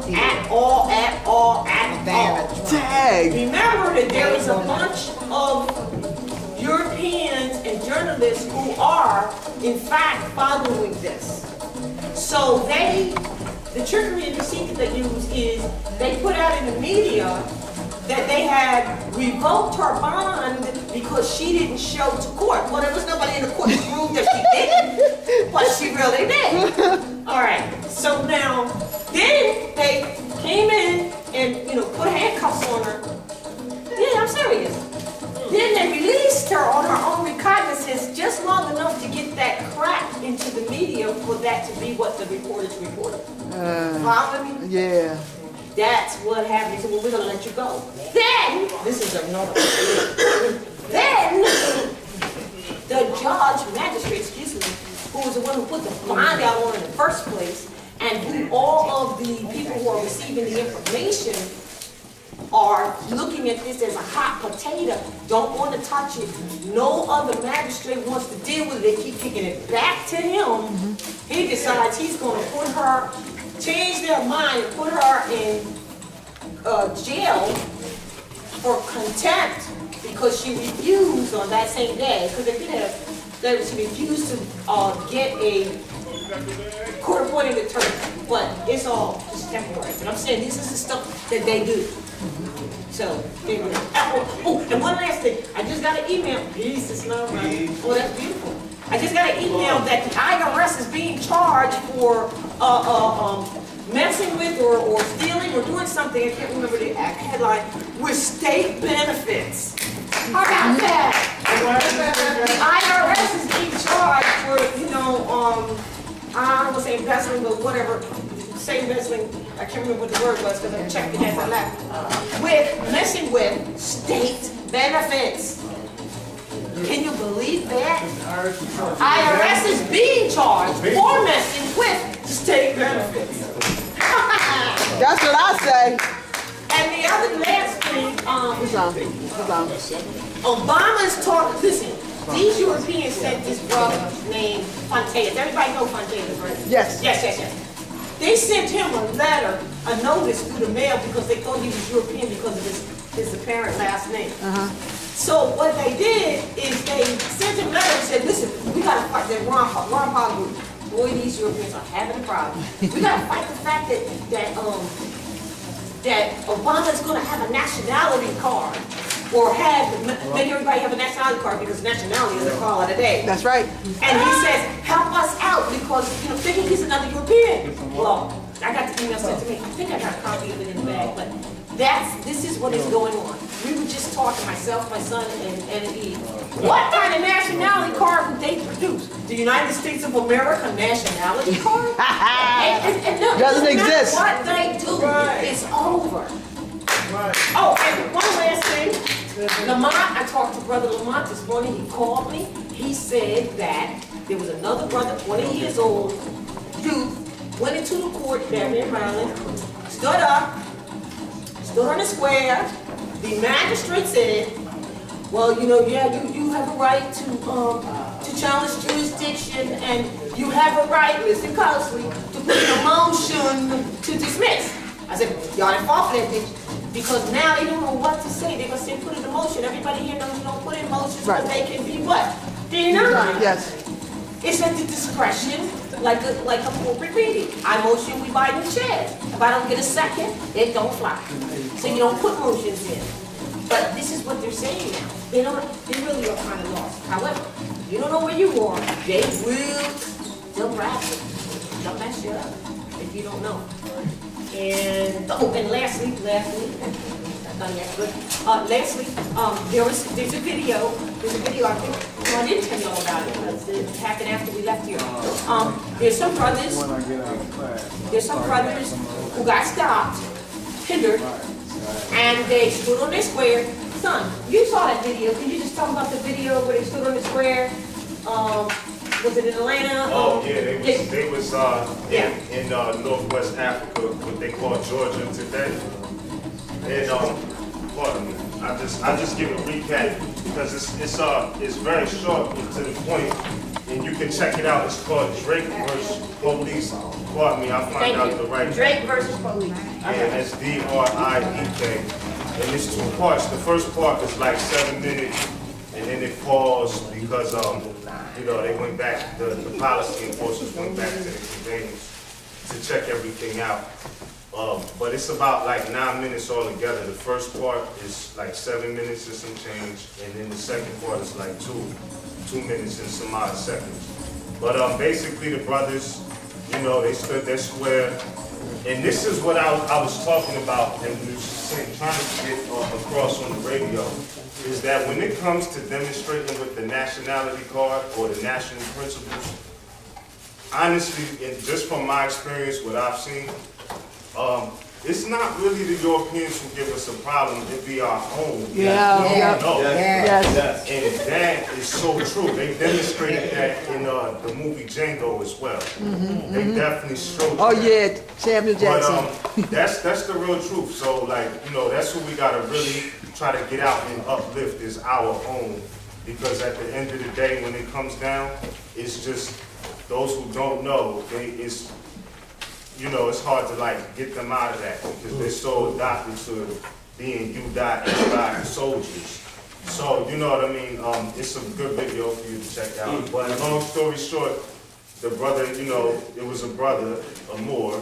room at all. Dang. Remember that there is a bunch of Europeans and journalists who are, in fact, following this. So the trickery and deceit that they use is they put out in the media that they had revoked her bond because she didn't show to court. Well, there was nobody in the courtroom that she didn't, but she really did. All right, so now, then they came in and, put handcuffs on her. Yeah, I'm serious. Then they released her on her own recognizance just long enough to get that crack into the media for that to be what the reporters reported. Follow me? Yeah. That's what happened. He said, well, we're going to let you go. Then, this is another then, the magistrate, who was the one who put the bond out on in the first place, and who all of the people who are receiving the information are looking at this as a hot potato, don't want to touch it. No other magistrate wants to deal with it. They keep kicking it back to him. He decides he's going to put her, change their mind and put her in jail for contempt because she refused on that same day, because they did have, she refused to get a court-appointed attorney, but it's all just temporary. But I'm saying this is the stuff that they do. So, anyway. Oh, and one last thing. I just got an email. Jesus, no, right? Oh, that's beautiful. I just got an email that the IRS is being charged for messing with or stealing or doing something, I can't remember the headline, with state benefits. How about that? The IRS is being charged for, I don't want to say embezzling, but whatever. Say embezzling, I can't remember what the word was because I checked it as I left. With messing with state benefits. Can you believe that? IRS is being charged for messing with state benefits. That's what I say. And the other last thing, Obama's talking, listen, these Europeans sent this brother named Fontaine. Everybody know Fontaine, right? Yes. Yes. They sent him a letter, a notice through the mail because they thought he was European because of his apparent last name. So what they did is they sent him a letter and said, listen, we got to fight that Ron Paul group. Boy, these Europeans are having a problem. We got to fight the fact that Obama's going to have a nationality card, or make everybody have a nationality card because nationality is a call of the day. That's right. And he says, help us out because thinking he's another European. Well, I got the email sent to me. I think I got a copy of it in the bag, but this is what is going on. We were just talking, myself, my son, and Eve. What kind of nationality card would they produce? The United States of America nationality card? and look, doesn't exist. What they do is over. Oh, and one last thing. Lamont, I talked to Brother Lamont this morning. He called me. He said that there was another brother, 20 years old, youth, went into the court down in Maryland, stood on the square. The magistrate said, well, you have a right to challenge jurisdiction, and you have a right, listen closely, to put in a motion to dismiss. I said, y'all didn't fall for that, did you? Because now they don't know what to say. They're going to say put in a motion. Everybody here knows you don't put in motions because they can be what? Denied. Yes. It's at the discretion, like a corporate meeting. I motion, we buy new chairs. If I don't get a second, it don't fly. So you don't put motions in. But this is what they're saying now. They really are kind of lost. However, you don't know where you are. They'll wrap it. They'll mess you up if you don't know. And lastly, not yet, but lastly, there's a video I think, I didn't tell you all about it because it happened after we left here. There's some brothers who got stopped, hindered, and they stood on their square. Son, you saw that video. Can you just talk about the video where they stood on the square? Was it in Atlanta? Oh yeah, they was in Northwest Africa, what they call Georgia today. And pardon me, I just give a recap because it's very short and to the point, and you can check it out. It's called Drake vs. Police pardon me, I'll find out the right. Drake versus Police. Yeah, that's D-R-I-E-K. And it's 2 parts. The first part is like 7 minutes, and then it paused because, you know, they went back, the policy enforcers went back to the conveyance to check everything out. But it's about like 9 minutes altogether. The first part is like 7 minutes and some change, and then the second part is like 2 minutes and some odd seconds. But basically the brothers, you know, they stood there square. And this is what I was talking about and we was trying to get across on the radio, is that when it comes to demonstrating with the nationality card or the national principles, honestly, and just from my experience, what I've seen, it's not really the Europeans who give us a problem, it be our own. Yeah. Yes. And that is so true. They demonstrated that in the movie Django as well. They definitely showed Oh that. yeah, Samuel Jackson. But that's the real truth. So like, you know, that's what we gotta really try to get out and uplift is our own. Because at the end of the day, when it comes down, it's just those who don't know, you know, it's hard to like get them out of that because they're so adopted to being U.N. soldiers. So, you know what I mean? It's a good video for you to check out. But long story short, the brother, you know, it was a brother, a Moor,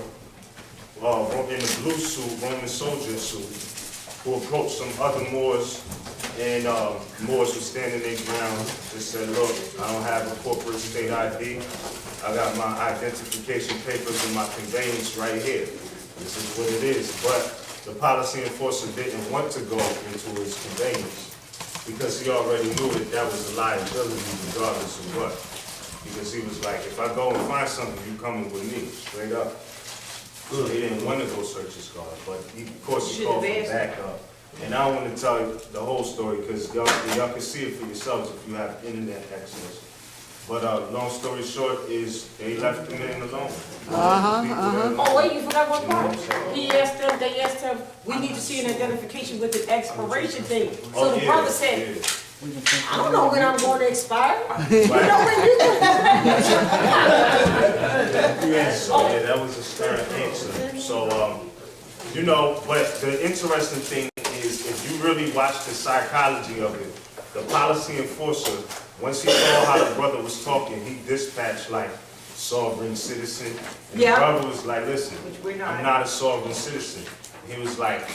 in a blue suit, Roman soldier suit, who approached some other Moors, and Moors were standing their ground. They said, look, I don't have a corporate state ID. I got my identification papers and my conveyance right here. This is what it is. But the policy enforcer didn't want to go into his conveyance because he already knew that was a liability regardless of what. Because he was like, if I go and find something, you coming with me, straight up. So he didn't want to go search his car, but of course he called for backup. And I don't want to tell you the whole story because y'all can see it for yourselves if you have internet access. But long story short is they left the man alone. Oh wait, you forgot one part. They asked him, we need to see an identification with the expiration date. So the brother said, I don't know when I'm going to expire. You know when you So yeah, that was a stern answer. So you know, but the interesting thing is if you really watch the psychology of it, the policy enforcer, once he saw how the brother was talking, he dispatched like sovereign citizen. And the brother was like, listen, I'm not a sovereign citizen. He was like,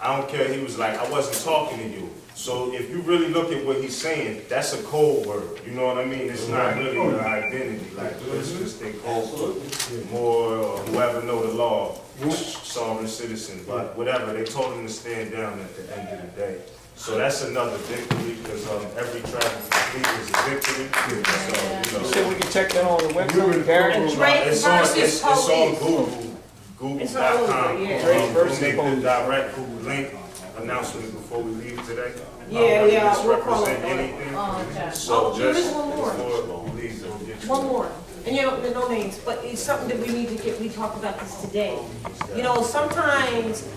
I don't care. He was like, I wasn't talking to you. So if you really look at what he's saying, that's a code word. You know what I mean? It's not really an identity. Like, it's just a code word. More or whoever know the law, sovereign citizen. But whatever, they told him to stand down at the end of the day. So that's another victory because every travel complete is a victory. So, you know. So we can check that on the website, Gary? It's on Google.com. We'll make the direct Google link announcement before we leave today. Yeah, we'll call Misrepresent it. anything. So There's just one more. before we leave, we'll get you. One more. And you know, no names, but it's something that we need to get, we talked about this today. You know, sometimes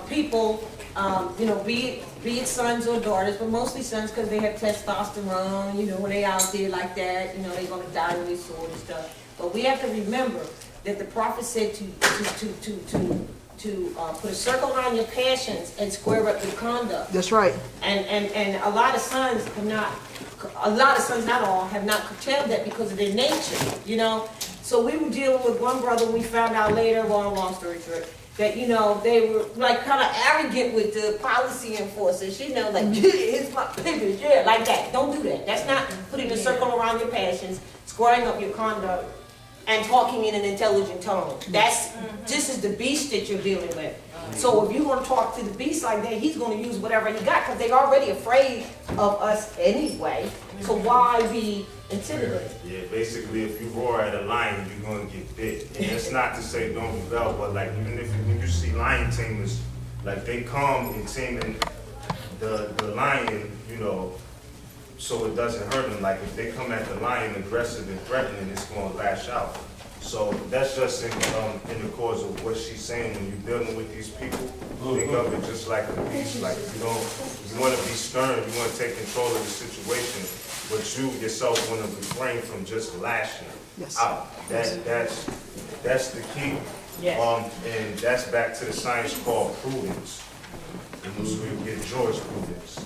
people, you know, be it sons or daughters, but mostly sons because they have testosterone, you know, when they out there like that, you know, they're going to die on their sword and stuff. But we have to remember that the prophet said to put a circle around your passions and square up your conduct. That's right. And a lot of sons have not, not all, have not curtailed that because of their nature, you know. So we were dealing with one brother, we found out later, long story short, that, you know, they were like kind of arrogant with the policy enforcers, you know, like, yeah, it's my business, yeah, like that. Don't do that. That's not putting a circle around your passions, squaring up your conduct, and talking in an intelligent tone. This is the beast that you're dealing with. So if you're going to talk to the beast like that, he's going to use whatever he got, because they're already afraid of us anyway. So why be intimidated? Yeah, basically, if you roar at a lion, you're going to get bit. And that's not to say don't rebel, but like even if when you see lion tamers, like they come and taming the lion, you know, so it doesn't hurt them. Like if they come at the lion aggressive and threatening, it's going to lash out. So that's just in the cause of what she's saying. When you're dealing with these people, think of it just like a beast. Like you want to be stern, you want to take control of the situation, but you yourself want to refrain from just lashing out. That's the key. Yes. And that's back to the science called prudence. And so we get George prudence.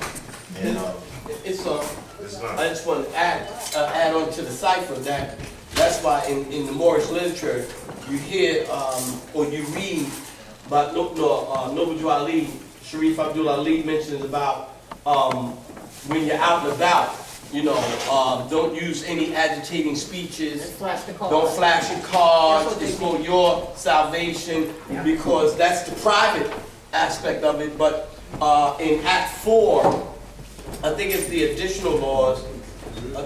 And I just want to add on to the cipher that's why in the Moorish literature you hear or you read about Noble Ali, Sharif Abdul Ali mentions about when you're out and about, don't use any agitating speeches. Don't flash your cards. It's for your salvation because that's the private aspect of it. But in Act 4, I think it's the additional laws.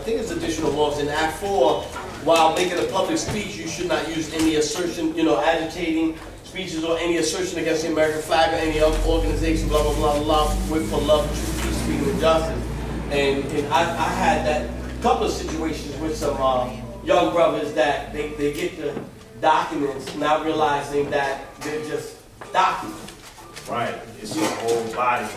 In Act 4, while making a public speech, you should not use any assertion, agitating speeches or any assertion against the American flag or any other organization, blah, blah, blah, blah, with for love, truth, peace, freedom, and justice. And I had that couple of situations with some young brothers that they get the documents not realizing that they're just documents. right, it's a whole body,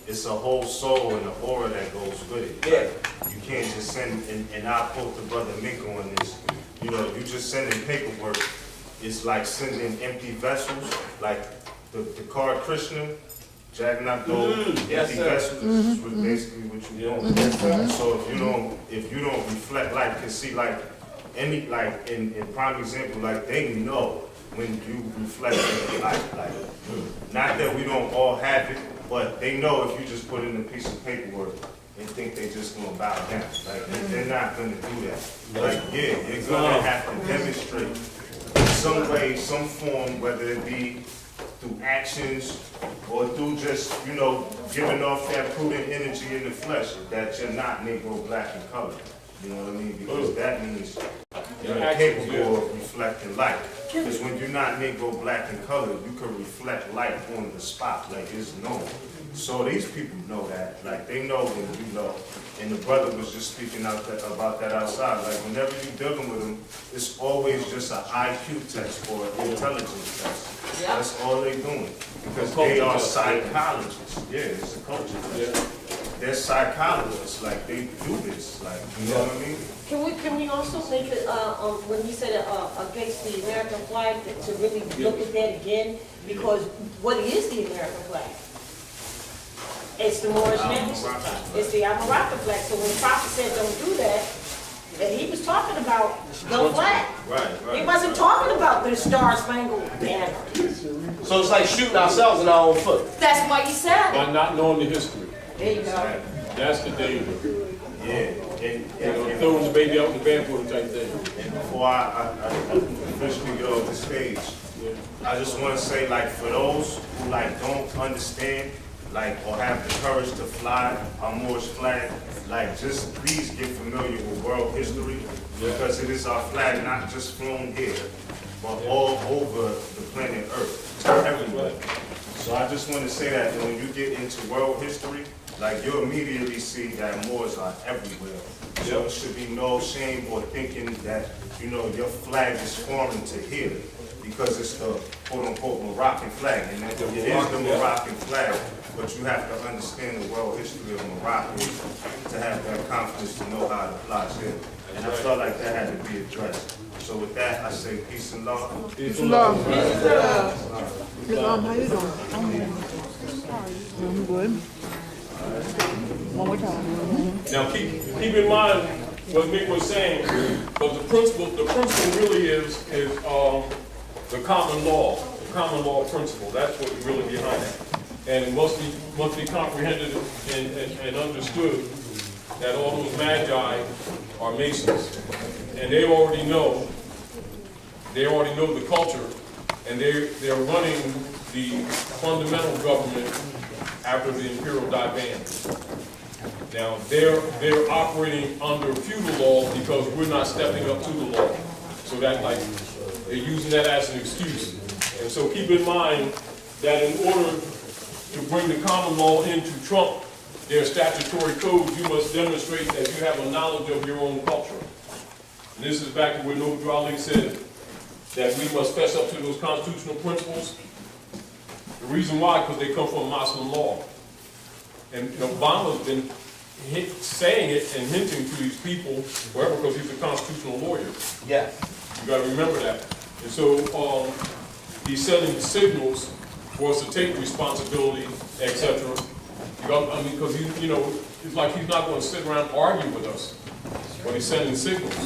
it's a whole soul and the aura that goes with it. Yeah. You can't just send, and I'll quote the brother Mink on this, you just sending paperwork, it's like sending empty vessels, like the card Krishna, jacking up those empty vessels, this is basically what you're doing. So if you don't reflect light, can see like in prime example, like they know when you reflect light, like not that we don't all have it, but they know if you just put in a piece of paperwork and think they just gonna bow down. Like they're not gonna do that. Like you're gonna have to demonstrate in some way, some form, whether it be through actions or through just, giving off that prudent energy in the flesh that you're not Negro, black, and colored. You know what I mean? Because that means you're capable of reflecting light. Because when you're not Negro, black, and colored, you can reflect light on the spot, like it's known. So these people know that, like they know when you know. And the brother was just speaking about that outside. Like whenever you're dealing with them, it's always just an IQ test or an intelligence test. Yep. That's all they're doing. Because they are psychologists. Yeah, it's a culture test. They're psychologists. Like they do this. Like, you know what I mean? Can we also make it, when you said against the American flag, to really look at that again? Because what is the American flag? It's the Moorish Nation. It's the Amaraka flag. So when the prophet said don't do that, he was talking about the flag. Right. He wasn't talking about the Star Spangled Banner. So it's like shooting ourselves in our own foot. That's why you said it. By not knowing the history. There you go. That's the danger. Yeah. And throwing the baby out in the bathwater type thing. And before I officially get off the stage, I just want to say, like, for those who don't understand, or have the courage to fly our Moorish flag, just please get familiar with world history, because it is our flag not just flown here, but all over the planet Earth, everywhere. So I just want to say that when you get into world history, you'll immediately see that Moors are everywhere. So there should be no shame or thinking that, your flag is foreign to here, because it's the quote-unquote Moroccan flag, and it is the Moroccan flag. But you have to understand the world history of Morocco to have that confidence to know how it applies here. And I felt like that had to be addressed. So with that, I say peace and love. Peace and love. How you doing? I'm good. One more time. Now keep in mind what Mick was saying, but the principle really is the common law principle. That's what's really behind it. And it must be comprehended and understood that all those magi are Masons, and they already know the culture, and they're running the fundamental government after the imperial disbanded. Now they're operating under feudal law because we're not stepping up to the law, so that they're using that as an excuse. And so keep in mind that in order to bring the common law in to trump their statutory codes, you must demonstrate that you have a knowledge of your own culture. And this is back to where Noble Ali said, that we must fess up to those constitutional principles? The reason why, because they come from Muslim law. And Obama's been saying it and hinting to these people forever because he's a constitutional lawyer. Yeah. You got to remember that. And so he's sending signals for us to take responsibility, etc. I mean, because it's like he's not going to sit around and argue with us, but he's sending signals.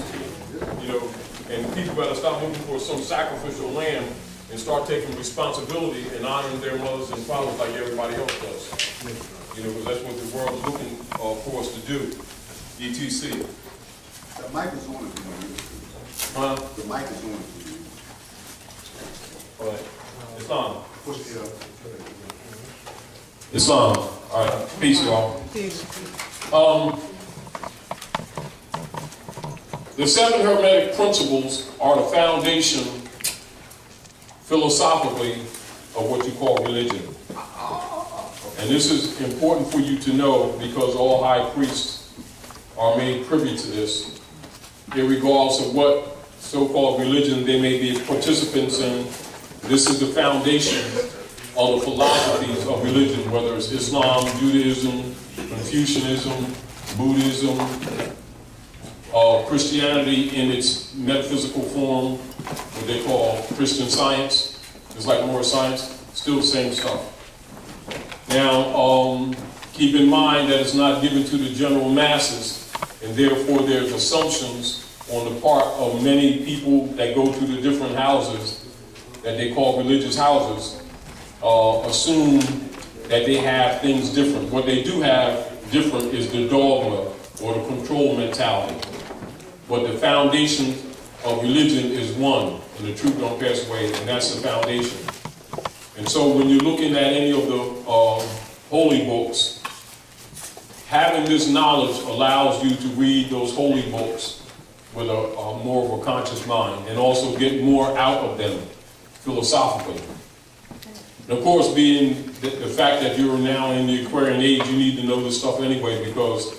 And people better stop looking for some sacrificial lamb and start taking responsibility and honoring their mothers and fathers like everybody else does. Because that's what the world is looking for us to do. ETC. The mic is on if you want to. Huh? The mic is on if you All right. Islam. push it up. Islam. All right. Peace, y'all. The 7 Hermetic principles are the foundation, philosophically, of what you call religion. And this is important for you to know because all high priests are made privy to this, regardless of what so-called religion they may be participants in. This is the foundation of the philosophies of religion, whether it's Islam, Judaism, Confucianism, Buddhism, Christianity in its metaphysical form, what they call Christian Science. It's like Moorish science, still the same stuff. Now, keep in mind that it's not given to the general masses, and therefore there's assumptions on the part of many people that go to the different houses that they call religious houses, assume that they have things different. What they do have different is the dogma or the control mentality. But the foundation of religion is one, and the truth don't pass away, and that's the foundation. And so when you're looking at any of the holy books, having this knowledge allows you to read those holy books with a more of a conscious mind and also get more out of them philosophically. And of course, being the fact that you're now in the Aquarian age, you need to know this stuff anyway because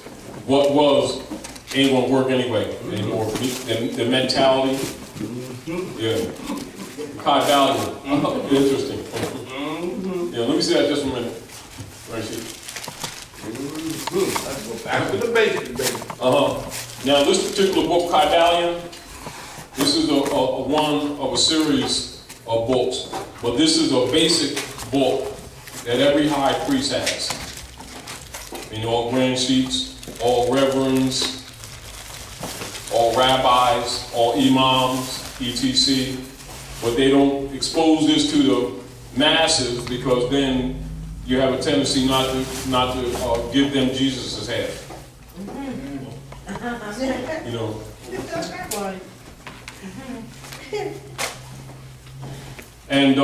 what was ain't gonna work anyway anymore. The mentality, yeah. Kabbalion, interesting. Yeah, let me see that just a minute. Right here. Let's go back to the basics, baby. Now, this particular book, Kabbalion, this is one of a series of books, but this is a basic book that every high priest has. All grand sheiks, all reverends, all rabbis, all imams, etc. But they don't expose this to the masses because then you have a tendency not to give them Jesus' head. And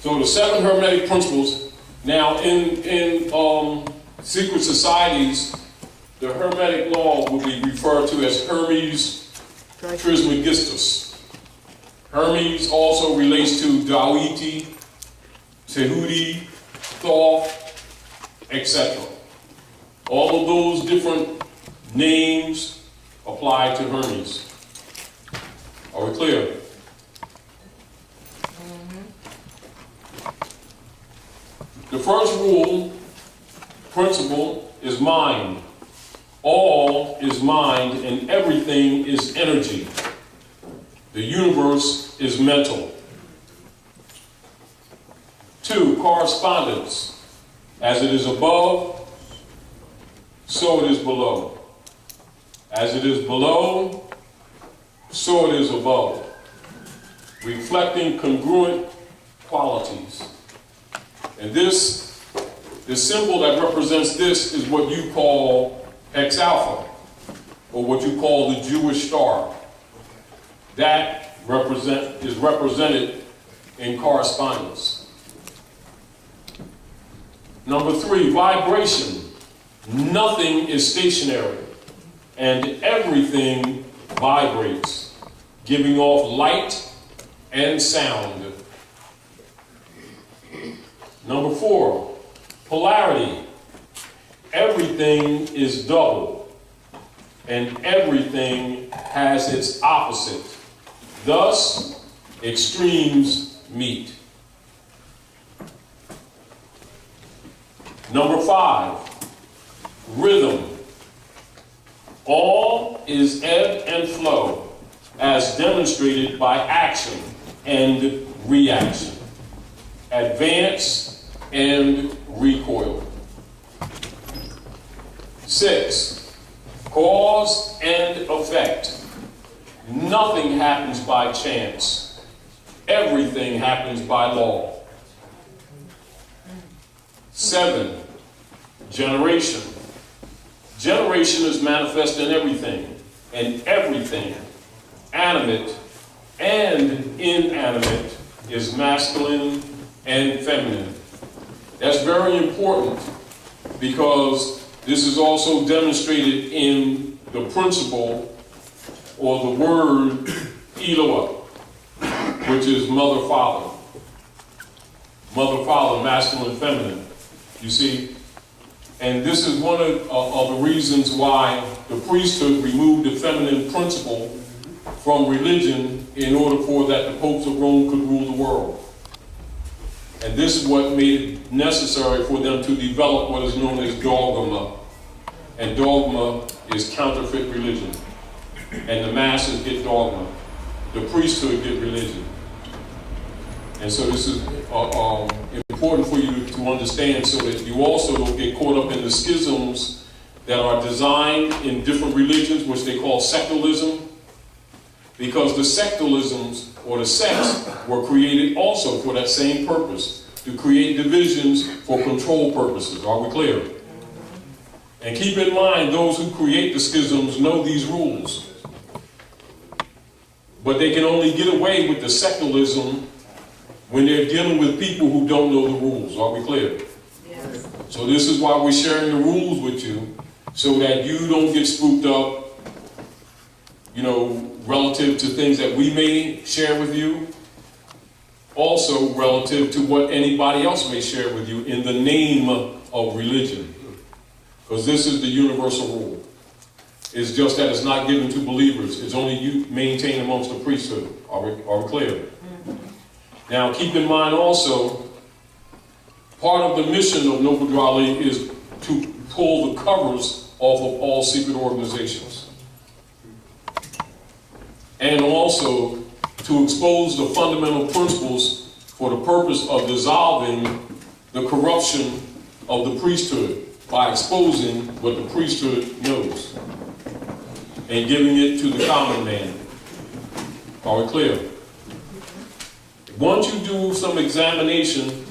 so the 7 Hermetic principles. Now, in secret societies, the Hermetic law will be referred to as Hermes Trismegistus. Hermes also relates to Dawiti, Tehuti, Thoth, etc. All of those different names apply to Hermes. Are we clear? The first principle is mind. All is mind and everything is energy. The universe is mental. 2, correspondence. As it is above, so it is below. As it is below, so it is above. Reflecting congruent qualities. And this, the symbol that represents this is what you call X alpha, or what you call the Jewish star. That is represented in correspondence. Number 3, vibration. Nothing is stationary, and everything vibrates, giving off light and sound. Number 4, polarity. Everything is double, and everything has its opposite Thus, extremes meet. Number 5, rhythm. All is ebb and flow, as demonstrated by action and reaction, advance and recoil. 6, cause and effect. Nothing happens by chance. Everything happens by law. 7, generation. Generation is manifest in everything, and everything, animate and inanimate, is masculine and feminine. That's very important because this is also demonstrated in the principle or the word Eloah, which is mother, father. Mother, father, masculine and feminine. You see? And this is one of the reasons why the priesthood removed the feminine principle from religion in order for that the popes of Rome could rule the world. And this is what made it necessary for them to develop what is known as dogma. And dogma is counterfeit religion. And the masses get dogma. The priesthood get religion. And so this is important for you to understand so that you also don't get caught up in the schisms that are designed in different religions, which they call secularism. Because the secularisms or the sects were created also for that same purpose, to create divisions for control purposes. Are we clear? And keep in mind, those who create the schisms know these rules. But they can only get away with the secularism when they're dealing with people who don't know the rules. Are we clear? Yes. So this is why we're sharing the rules with you, so that you don't get spooked up, you know, relative to things that we may share with you, also relative to what anybody else may share with you in the name of religion. Because this is the universal rule. It's just that it's not given to believers. It's only you maintained amongst the priesthood. Are we clear? Now keep in mind also, part of the mission of Noble Drali is to pull the covers off of all secret organizations. And also to expose the fundamental principles for the purpose of dissolving the corruption of the priesthood by exposing what the priesthood knows and giving it to the common man. Are we clear? Once you do some examination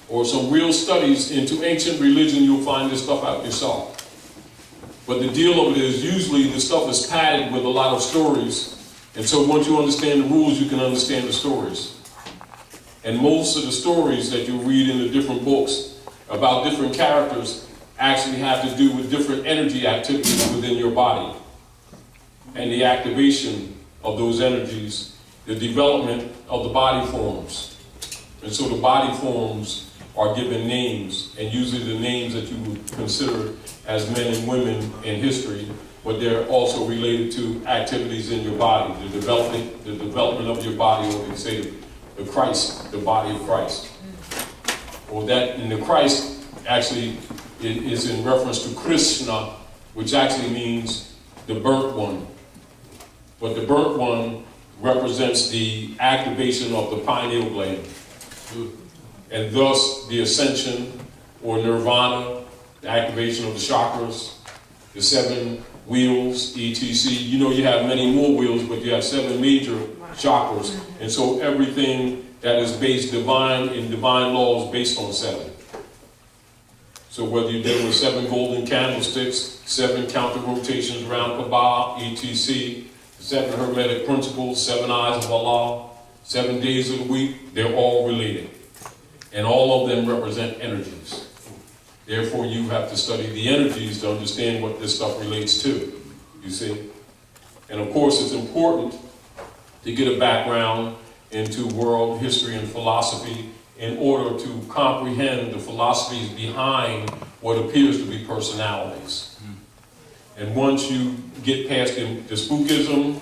or some real studies into ancient religion, you'll find this stuff out yourself. But the deal of it is usually the stuff is padded with a lot of stories. And so once you understand the rules, you can understand the stories. And most of the stories that you read in the different books about different characters actually have to do with different energy activities within your body. And the activation of those energies, the development of the body forms. And so the body forms are given names, and usually the names that you would consider as men and women in history, but they're also related to activities in your body, the development of your body, or they say the Christ, the body of Christ. Or that in the Christ actually is in reference to Krishna, which actually means the burnt one. But the burnt one represents the activation of the pineal gland, and thus the ascension or nirvana, the activation of the chakras, the 7 wheels, etc. You know, you have many more wheels, but you have 7 major chakras, and so everything that is based divine in divine law is based on 7. So whether you're dealing with 7 golden candlesticks, 7 counter rotations around Kaaba, etc., 7 Hermetic principles, 7 eyes of Allah, 7 days of the week, they're all related. And all of them represent energies. Therefore, you have to study the energies to understand what this stuff relates to, you see. And of course, it's important to get a background into world history and philosophy in order to comprehend the philosophies behind what appears to be personalities. And once you get past the spookism,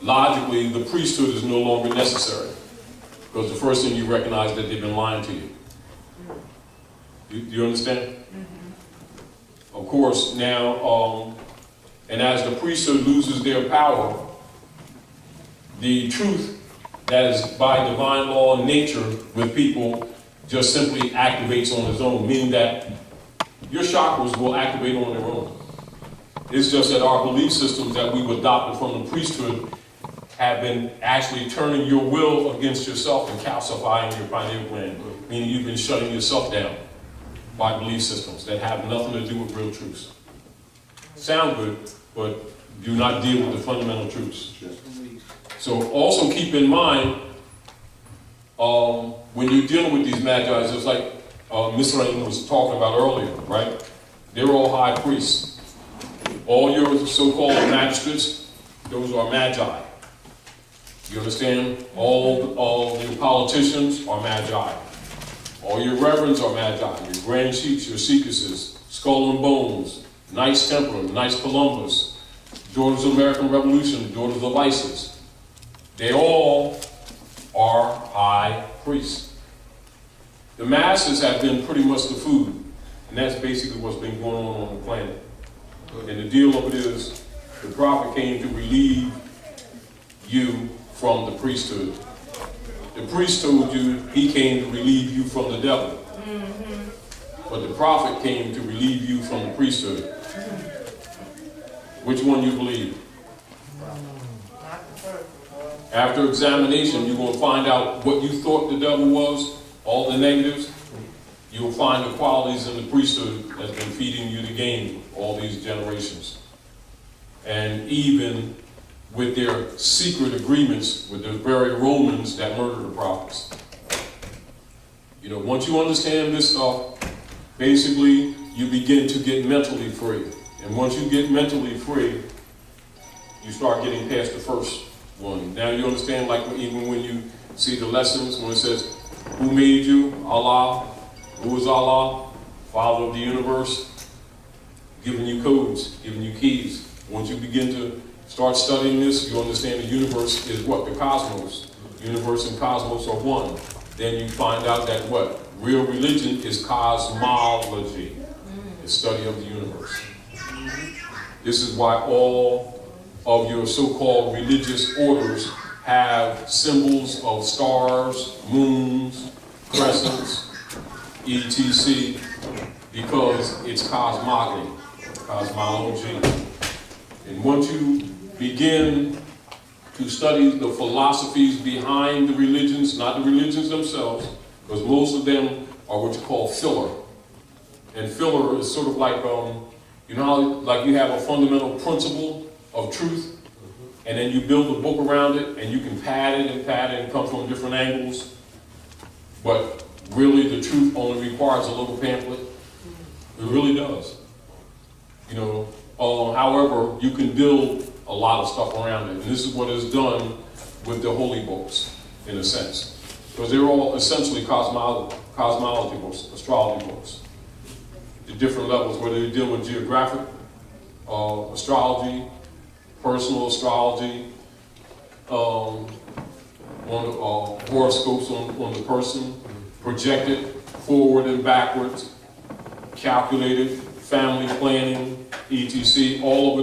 logically, the priesthood is no longer necessary. Because the first thing you recognize that they've been lying to you. Do you understand? Of course, now, and as the priesthood loses their power, the truth that is by divine law and nature with people just simply activates on its own, meaning that your chakras will activate on their own. It's just that our belief systems that we've adopted from the priesthood have been actually turning your will against yourself and calcifying your pineal gland, meaning you've been shutting yourself down by belief systems that have nothing to do with real truths. Sound good, but do not deal with the fundamental truths. So also keep in mind, when you're dealing with these magi's, it's like Miss Rain was talking about earlier, right? They're all high priests. All your so-called magistrates, those are magi. You understand? All your politicians are magi. All your reverends are magi. Your grand chiefs, your seekesses, skull and bones, Knights Templar, Knights Columbus, daughters of American Revolution, daughters of ISIS. They all are high priests. The masses have been pretty much the food, and that's basically what's been going on the planet. And the deal of it is, the prophet came to relieve you from the priesthood. The priest told you he came to relieve you from the devil. But the prophet came to relieve you from the priesthood. Which one you believe? After examination, you're going to find out what you thought the devil was, all the negatives. You'll find the qualities in the priesthood that's been feeding you the game all these generations. And even with their secret agreements with the very Romans that murdered the prophets. You know, once you understand this stuff, basically you begin to get mentally free. And once you get mentally free, you start getting past the first one. Now you understand, like even when you see the lessons, when it says, who made you? Allah. Who is Allah? Father of the universe. Giving you codes, giving you keys. Once you begin to start studying this, you understand the universe is what? The cosmos. Universe and cosmos are one. Then you find out that what? Real religion is cosmology, the study of the universe. This is why all of your so-called religious orders have symbols of stars, moons, crescents, etc., because it's cosmology. And once you begin to study the philosophies behind the religions, not the religions themselves, because most of them are what you call filler. And filler is sort of like, you know how like you have a fundamental principle of truth, and then you build a book around it, and you can pad it and come from different angles. But really the truth only requires a little pamphlet. It really does. You know, however, you can build a lot of stuff around it. And this is what is done with the holy books, in a sense. Because they're all essentially cosmology books, astrology books. The different levels, whether you deal with geographic astrology, personal astrology, horoscopes on the person, projected forward and backwards, calculated, family planning, etc. All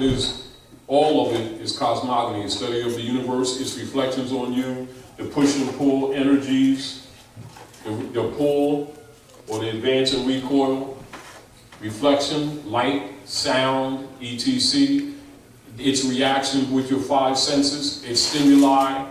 of it is cosmogony, a study of the universe, its reflections on you, the push and pull energies, the pull or the advance and recoil, reflection, light, sound, etc. Its reaction with your five senses, its stimuli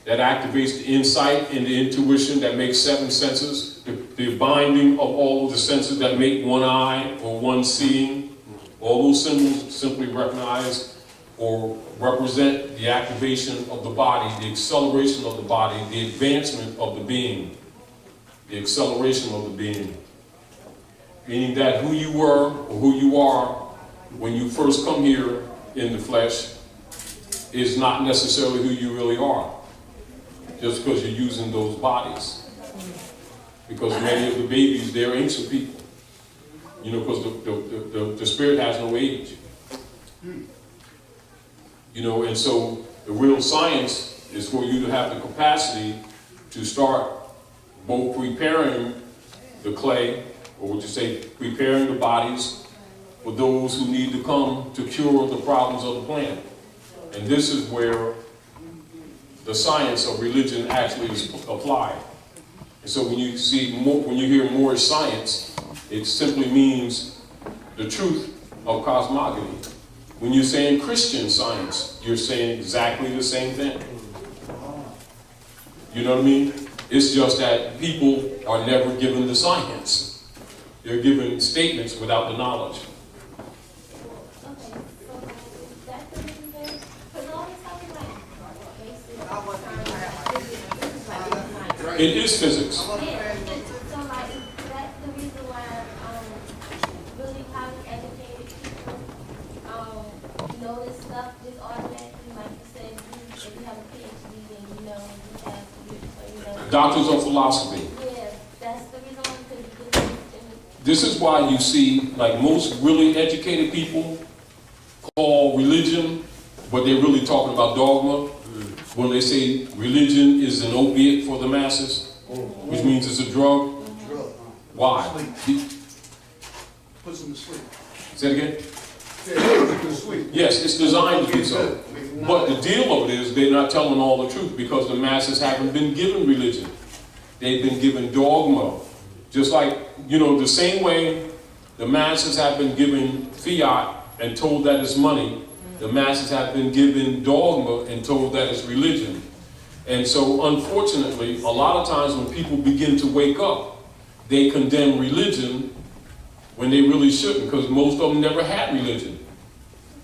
that activates the insight and the intuition that makes seven senses, the binding of all of the senses that make one eye or one seeing. All those symbols simply recognize or represent the activation of the body, the acceleration of the body, the advancement of the being, the acceleration of the being. Meaning that who you were or who you are when you first come here in the flesh is not necessarily who you really are, just because you're using those bodies. Because many of the babies, they're ancient people. You know, because the spirit has no age. You know, and so The real science is for you to have the capacity to start both preparing the clay, or would you say preparing the bodies for those who need to come to cure the problems of the planet. And this is where the science of religion actually is applied. And so when you hear Moorish science, it simply means the truth of cosmogony. When you're saying Christian science, you're saying exactly the same thing. You know what I mean? It's just that people are never given the science. They're given statements without the knowledge. It is physics. So like, that's the reason why really highly educated people know this stuff just automatically, like you said, if you have a PhD, then you know you have to, you know. Doctors of philosophy. Yeah, that's the reason why, because this is why you see, like most really educated people call religion, but they're really talking about dogma. When they say religion is an opiate for the masses, which means it's a drug. Why? Puts them to sleep. Say it again? To sleep. Yes, it's designed to do so. But the deal of it is they're not telling all the truth because the masses haven't been given religion. They've been given dogma. Just like, you know, the same way the masses have been given fiat and told that it's money, the masses have been given dogma and told that it's religion. And so, unfortunately, a lot of times when people begin to wake up, they condemn religion when they really shouldn't, because most of them never had religion.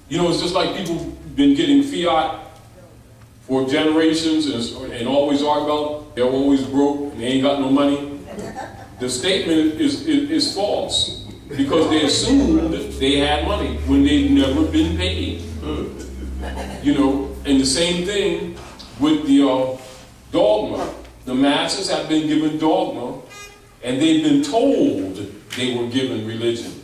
You know, it's just like people been getting fiat for generations and always argue about they're always broke and they ain't got no money. The statement is false because they assumed they had money when they've never been paid. You know, and the same thing with the dogma. The masses have been given dogma, and they've been told they were given religion.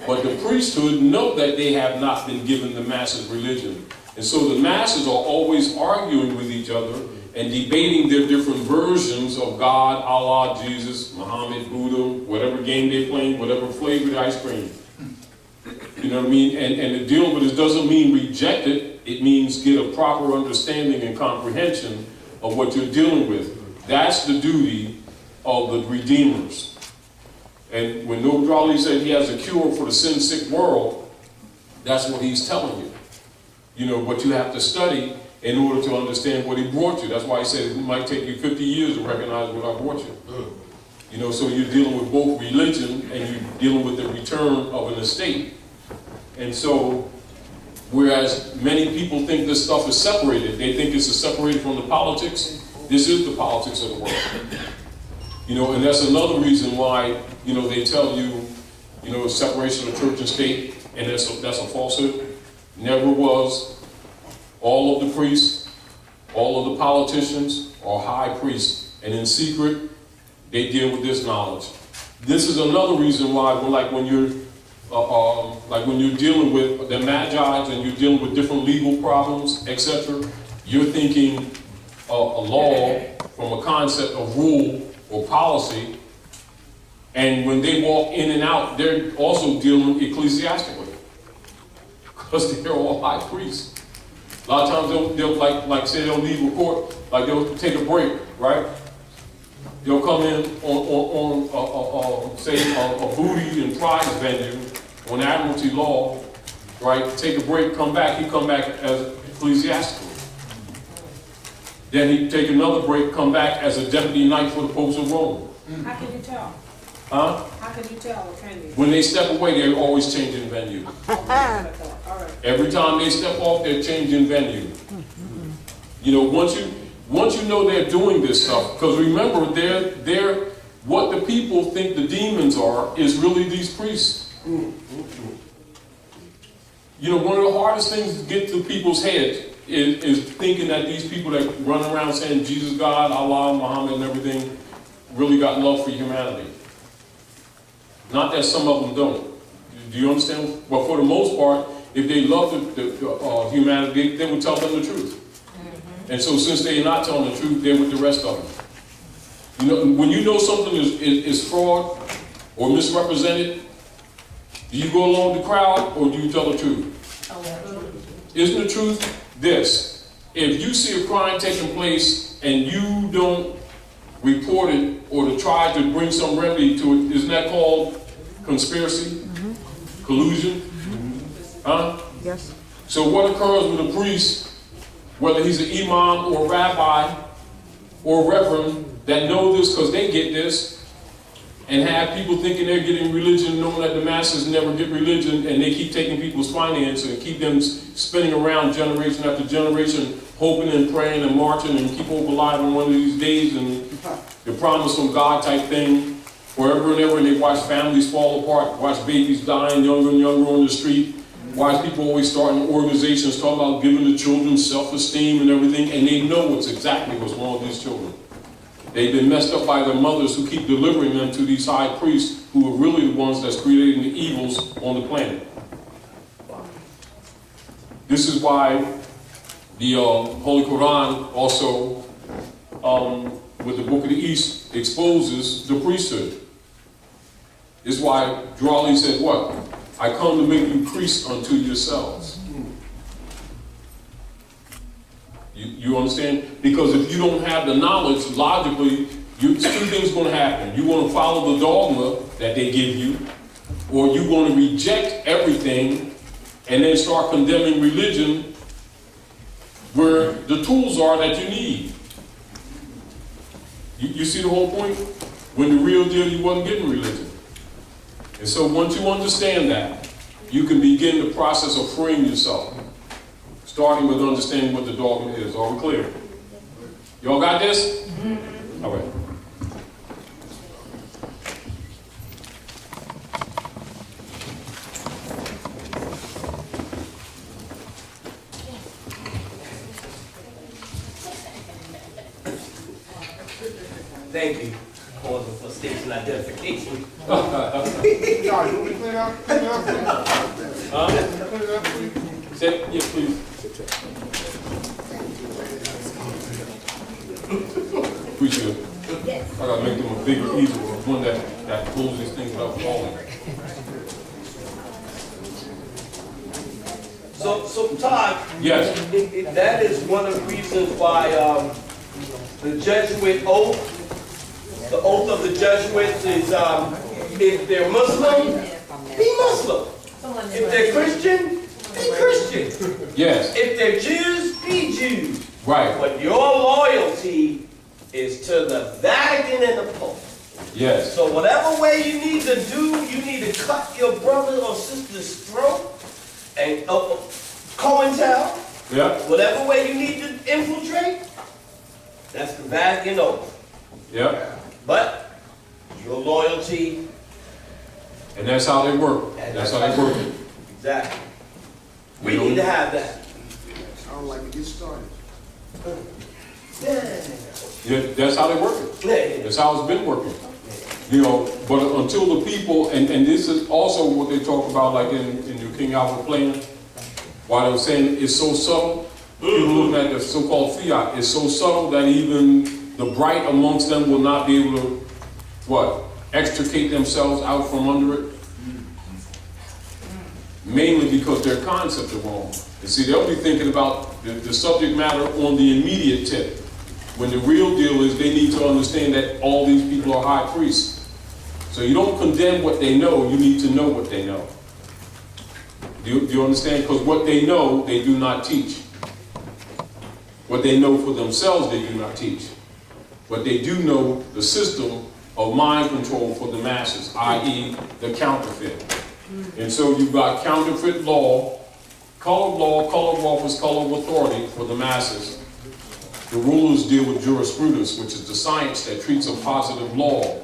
But the priesthood know that they have not been given the masses religion. And so the masses are always arguing with each other and debating their different versions of God, Allah, Jesus, Muhammad, Buddha, whatever game they're playing, whatever flavored ice cream. You know what I mean? And the deal with it doesn't mean reject it. It means get a proper understanding and comprehension of what you're dealing with. That's the duty of the redeemers. And when Noble Drawley said he has a cure for the sin-sick world, that's what he's telling you. You know, but you have to study in order to understand what he brought you. That's why he said it might take you 50 years to recognize what I brought you. You know, so you're dealing with both religion and you're dealing with the return of an estate. And so, whereas many people think this stuff is separated, they think it's separated from the politics, this is the politics of the world. You know, and that's another reason why, you know, they tell you, you know, separation of church and state, and that's a falsehood. Never was. All of the priests, all of the politicians are high priests, and in secret, they deal with this knowledge. This is another reason why, when you're dealing with the Magi's and you're dealing with different legal problems, etc., you're thinking a law from a concept of rule or policy, and when they walk in and out, they're also dealing ecclesiastically, because they're all high priests. A lot of times they'll like say they'll leave a court, like they'll take a break, right? They'll come in on say a booty and prize venue on admiralty law, right? Take a break, come back. He come back as ecclesiastical. Then he take another break, come back as a deputy knight for the popes of Rome. How can you tell? Huh? How can you tell? Or can you? When they step away, they're always changing venue. All right. Every time they step off, they're changing venue. You know, once you know they're doing this stuff, because remember, they're what the people think the demons are is really these priests. You know, one of the hardest things to get to people's heads is thinking that these people that run around saying Jesus, God, Allah, Muhammad, and everything really got love for humanity. Not that some of them don't. Do you understand? But for the most part, if they love the humanity, they would tell them the truth. And so since they're not telling the truth, they're with the rest of them. You know, when you know something is fraud or misrepresented, do you go along with the crowd or do you tell the truth? Isn't the truth this? If you see a crime taking place and you don't report it or to try to bring some remedy to it, isn't that called conspiracy? Collusion? Huh? Yes. So what occurs with a priest, whether he's an imam or a rabbi or a reverend, that know this because they get this, and have people thinking they're getting religion, knowing that the masses never get religion, and they keep taking people's finance and keep them spinning around generation after generation, hoping and praying and marching and keep hope alive on one of these days and the promise from God type thing, forever and ever, and they watch families fall apart, watch babies dying younger and younger on the street, watch people always starting organizations talking about giving the children self-esteem and everything, and they know what's exactly what's wrong with these children. They've been messed up by their mothers who keep delivering them to these high priests who are really the ones that's creating the evils on the planet. This is why the Holy Quran also, with the Book of the East, exposes the priesthood. This is why Drawley said what? I come to make you priests unto yourselves. You understand? Because if you don't have the knowledge, logically, two things going to happen. You're going to follow the dogma that they give you, or you're going to reject everything and then start condemning religion where the tools are that you need. You see the whole point? When the real deal, you wasn't getting religion. And so once you understand that, you can begin the process of freeing yourself. Starting with understanding what the dogma is. Are we clear? Y'all got this? Mm-hmm. All right. Thank you for station identification. Sorry, you want me to clean up? Yes, please. Appreciate it. I gotta make them a bigger easel, one that pulls these things without falling. So Todd, yes, that is one of the reasons why the Jesuit oath, the oath of the Jesuits is if they're Muslim, be Muslim. If they're Christian, be Christian. Yes. If they're Jews, be Jews. Right. But your loyalty is to the Vatican and the Pope. Yes. So whatever way you need to do, you need to cut your brother or sister's throat and COINTEL. Yeah. Whatever way you need to infiltrate, that's the Vatican oath. Yeah. But your loyalty. And that's how they work. That's how they work it. Exactly. We need to have that. I don't like to get started. Yeah, that's how they work it. That's how it's been working. You know, but until the people, and this is also what they talk about, like in the King Alfred plan, why they were saying it's so subtle. People looking at the so-called fiat, it's so subtle that even the bright amongst them will not be able to, what, extricate themselves out from under it. Mainly because their concepts are wrong. And see, they'll be thinking about the subject matter on the immediate tip. When the real deal is they need to understand that all these people are high priests. So you don't condemn what they know, you need to know what they know. Do you understand? Because what they know, they do not teach. What they know for themselves, they do not teach. But they do know the system of mind control for the masses, i.e. the counterfeit. And so you've got counterfeit law, color of office, color of authority for the masses. The rulers deal with jurisprudence, which is the science that treats a positive law.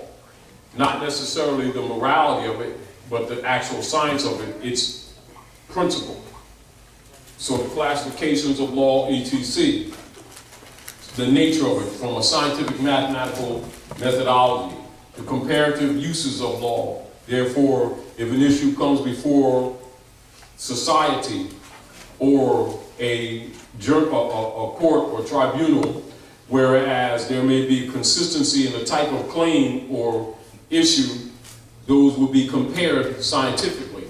Not necessarily the morality of it, but the actual science of it, its principle. So the classifications of law, etc. The nature of it from a scientific mathematical methodology, the comparative uses of law. Therefore, if an issue comes before society or a court or tribunal, whereas there may be consistency in the type of claim or issue, those will be compared scientifically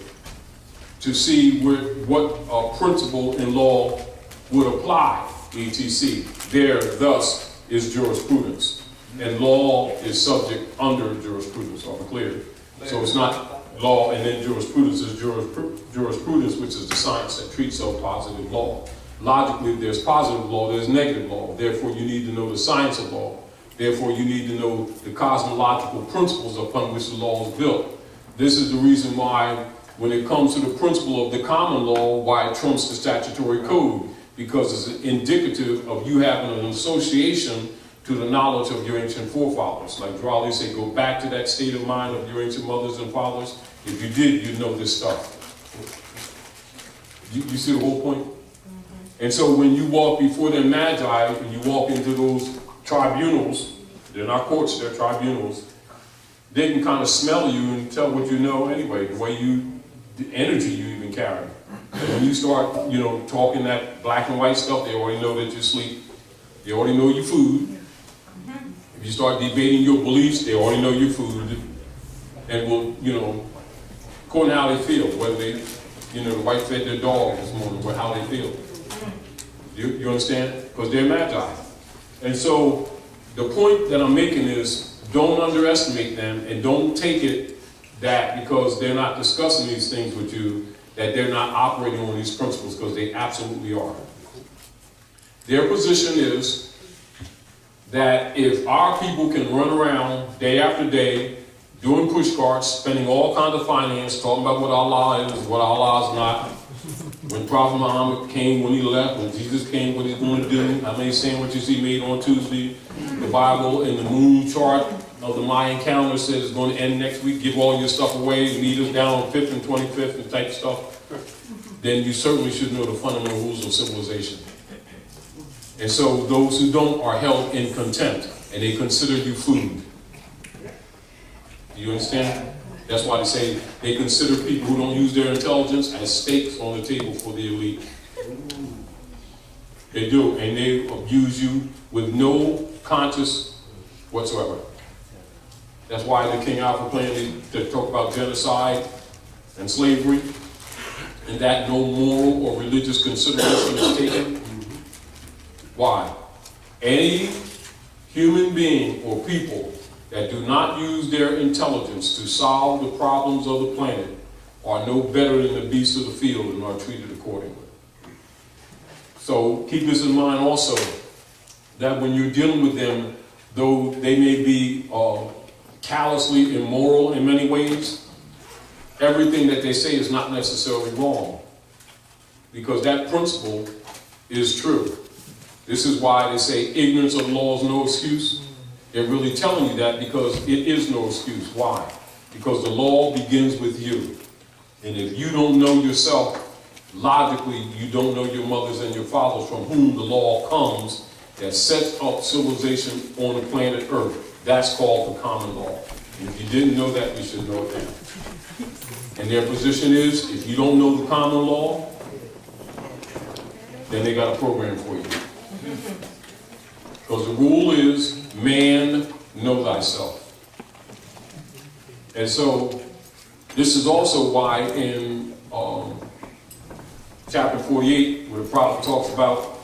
to see what principle in law would apply, etc. There, thus, is jurisprudence. And law is subject under jurisprudence, are we clear? So it's not law and then jurisprudence, is jurisprudence, which is the science that treats of positive law. Logically, if there's positive law, there's negative law. Therefore, you need to know the science of law. Therefore, you need to know the cosmological principles upon which the law is built. This is the reason why, when it comes to the principle of the common law, why it trumps the statutory code, because it's indicative of you having an association to the knowledge of your ancient forefathers. Like Raleigh said, go back to that state of mind of your ancient mothers and fathers. If you did, you'd know this stuff. You see the whole point? And so when you walk before the Magi, and you walk into those tribunals, they're not courts, they're tribunals, they can kind of smell you and tell what you know anyway, the way the energy you even carry. And when you start, talking that black and white stuff, they already know that you sleep. They already know your food. If you start debating your beliefs, they already know your food. And will, according to how they feel, whether they, the wife fed their dog this morning, how they feel. You understand? Because they're magi. And so the point that I'm making is, don't underestimate them, and don't take it that because they're not discussing these things with you, that they're not operating on these principles, because they absolutely are. Their position is that if our people can run around day after day, doing push carts, spending all kinds of finance, talking about what Allah is, what Allah is not, when Prophet Muhammad came, when he left, when Jesus came, what he's going to do, how many sandwiches he made on Tuesday, the Bible and the moon chart of the Mayan calendar says it's going to end next week, give all your stuff away, meet us down on 5th and 25th and type stuff, then you certainly should know the fundamental rules of civilization. And so those who don't are held in contempt, and they consider you food. Do you understand? That's why they say they consider people who don't use their intelligence as steaks on the table for the elite. They do, and they abuse you with no conscience whatsoever. That's why the King Alpha plan to talk about genocide and slavery, and that no moral or religious consideration is taken. Why? Any human being or people that do not use their intelligence to solve the problems of the planet are no better than the beasts of the field and are treated accordingly. So keep this in mind also, that when you're dealing with them, though they may be callously immoral in many ways, everything that they say is not necessarily wrong, because that principle is true. This is why they say ignorance of law is no excuse. They're really telling you that because it is no excuse. Why? Because the law begins with you. And if you don't know yourself, logically, you don't know your mothers and your fathers from whom the law comes that sets up civilization on the planet Earth. That's called the common law. And if you didn't know that, you should know it now. And their position is, if you don't know the common law, then they got a program for you. Because the rule is, man, know thyself. And so, this is also why in chapter 48, where the prophet talks about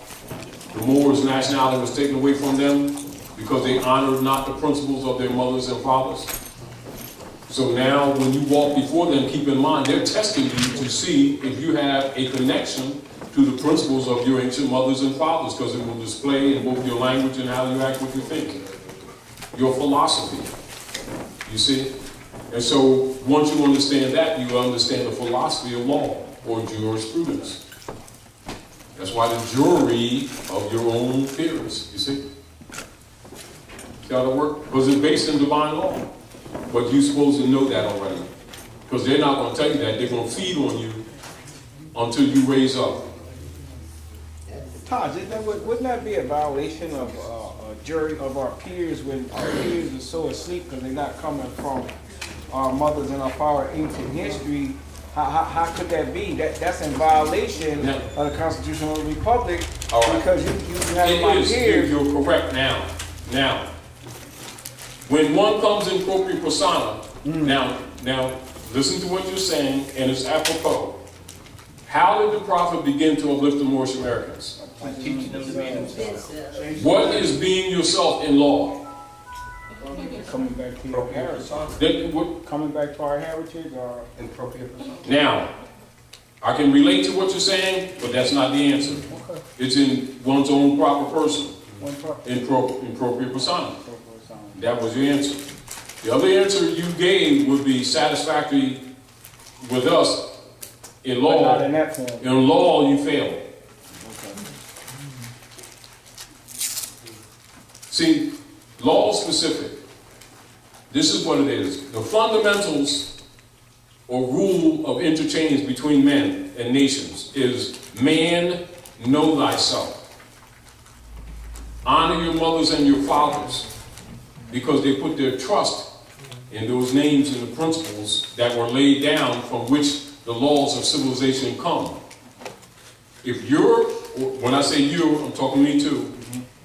the Moors' nationality was taken away from them because they honored not the principles of their mothers and fathers. So now, when you walk before them, keep in mind, they're testing you to see if you have a connection to the principles of your ancient mothers and fathers, because it will display in both your language and how you act, what you think. Your philosophy. You see? And so, once you understand that, you understand the philosophy of law, or jurisprudence. That's why the jury of your own peers, you see? See how that works? Because it's based in divine law. But you're supposed to know that already. Because they're not going to tell you that. They're going to feed on you until you raise up. Taj, wouldn't that be a violation of a jury of our peers when our peers are so asleep because they're not coming from our mothers and our father ancient history How could that be? That's in violation of the Constitution of the Republic. All right. Because you have my It is. peers. You're correct now. Now, when one comes in propria persona, now, listen to what you're saying, and it's apropos. How did the prophet begin to uplift the Moorish Americans? By teaching them to be themselves. What is being yourself in law? Coming back to your heritage. Coming back to our heritage or Appropriate. Now, I can relate to what you're saying, but that's not the answer. It's in one's own proper person, in propria persona. That was your answer. The other answer you gave would be satisfactory with us. In law, not in that form. In law, you failed. See, law specific. This is what it is. The fundamentals or rule of interchange between men and nations is man, know thyself. Honor your mothers and your fathers, because they put their trust in those names and the principles that were laid down from which the laws of civilization come. If you're, when I say you, I'm talking to me too,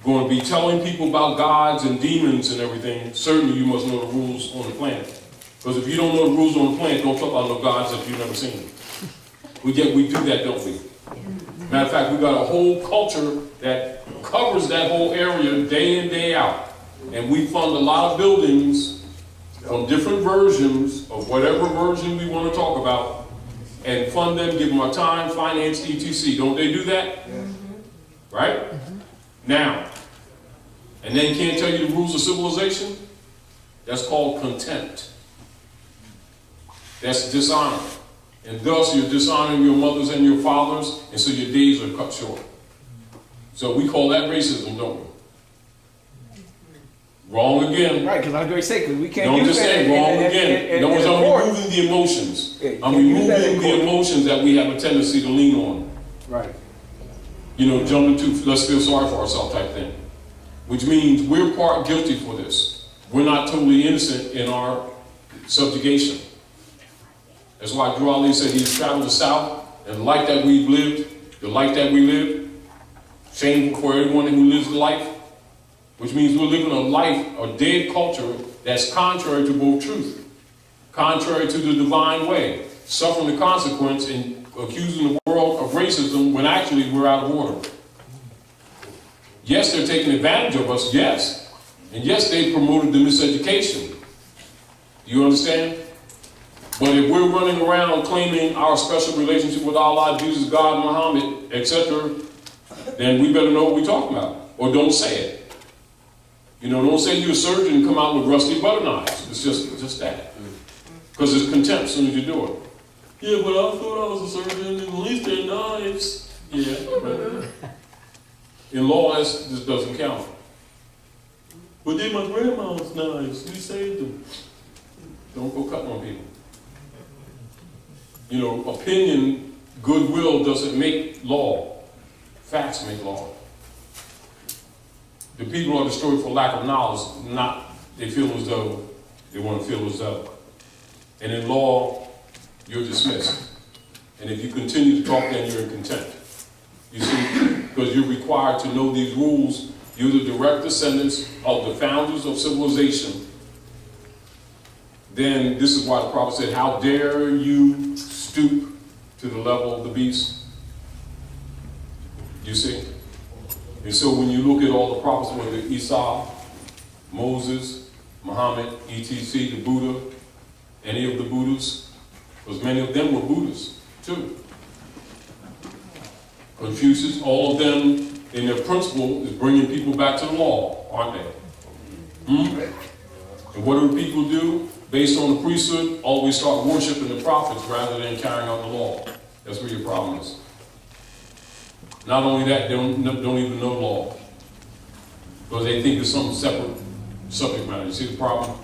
going to be telling people about gods and demons and everything, certainly you must know the rules on the planet. Because if you don't know the rules on the planet, don't talk about no gods that you've never seen. We do that, don't we? Matter of fact, we got a whole culture that covers that whole area day in, day out. And we fund a lot of buildings from different versions of whatever version we want to talk about, and fund them, give them our time, finance, etc. Don't they do that? Right? Now, and then can't tell you the rules of civilization? That's called contempt. That's dishonor. And thus you're dishonoring your mothers and your fathers, and so your days are cut short. So we call that racism, don't we? Wrong again. Right, because I was going to say, because we can't Don't use just that. say wrong again. No, I'm removing the emotions. Yeah, I'm removing the emotions that we have a tendency to lean on. Right. You know, jump into let's feel sorry for ourselves type thing. Which means we're part guilty for this. We're not totally innocent in our subjugation. That's why Drew Ali said he's traveled the South, and the life that we've lived, the life that we live, shameful for everyone who lives the life, which means we're living a life, a dead culture that's contrary to both truth, contrary to the divine way, suffering the consequence and accusing the world of racism when actually we're out of order. Yes, they're taking advantage of us, yes. And yes, they promoted the miseducation. Do you understand? But if we're running around claiming our special relationship with Allah, Jesus, God, Muhammad, etc., then we better know what we're talking about. Or don't say it. You know, don't say you're a surgeon and come out with rusty butter knives. It's just that. Because it's contempt as soon as you do it. Yeah, but I thought I was a surgeon and at least they're knives. Yeah, but in law, this doesn't count. But then my grandma's knives, we saved them. Don't go cutting on people. You know, opinion, goodwill doesn't make law. Facts make law. The people are destroyed for lack of knowledge, not they feel as though they want to feel as though. And in law, you're dismissed. And if you continue to talk, then you're in contempt. You see, because you're required to know these rules. You're the direct descendants of the founders of civilization. Then this is why the prophet said, how dare you stoop to the level of the beast? You see? And so when you look at all the prophets, whether Isa, Moses, Muhammad, etc., the Buddha, any of the Buddhas, because many of them were Buddhists too. Confucius, all of them in their principle is bringing people back to the law, aren't they? And what do people do? Based on the priesthood, always start worshiping the prophets rather than carrying out the law. That's where your problem is. Not only that, they don't even know law. Because they think it's some separate subject matter. You see the problem?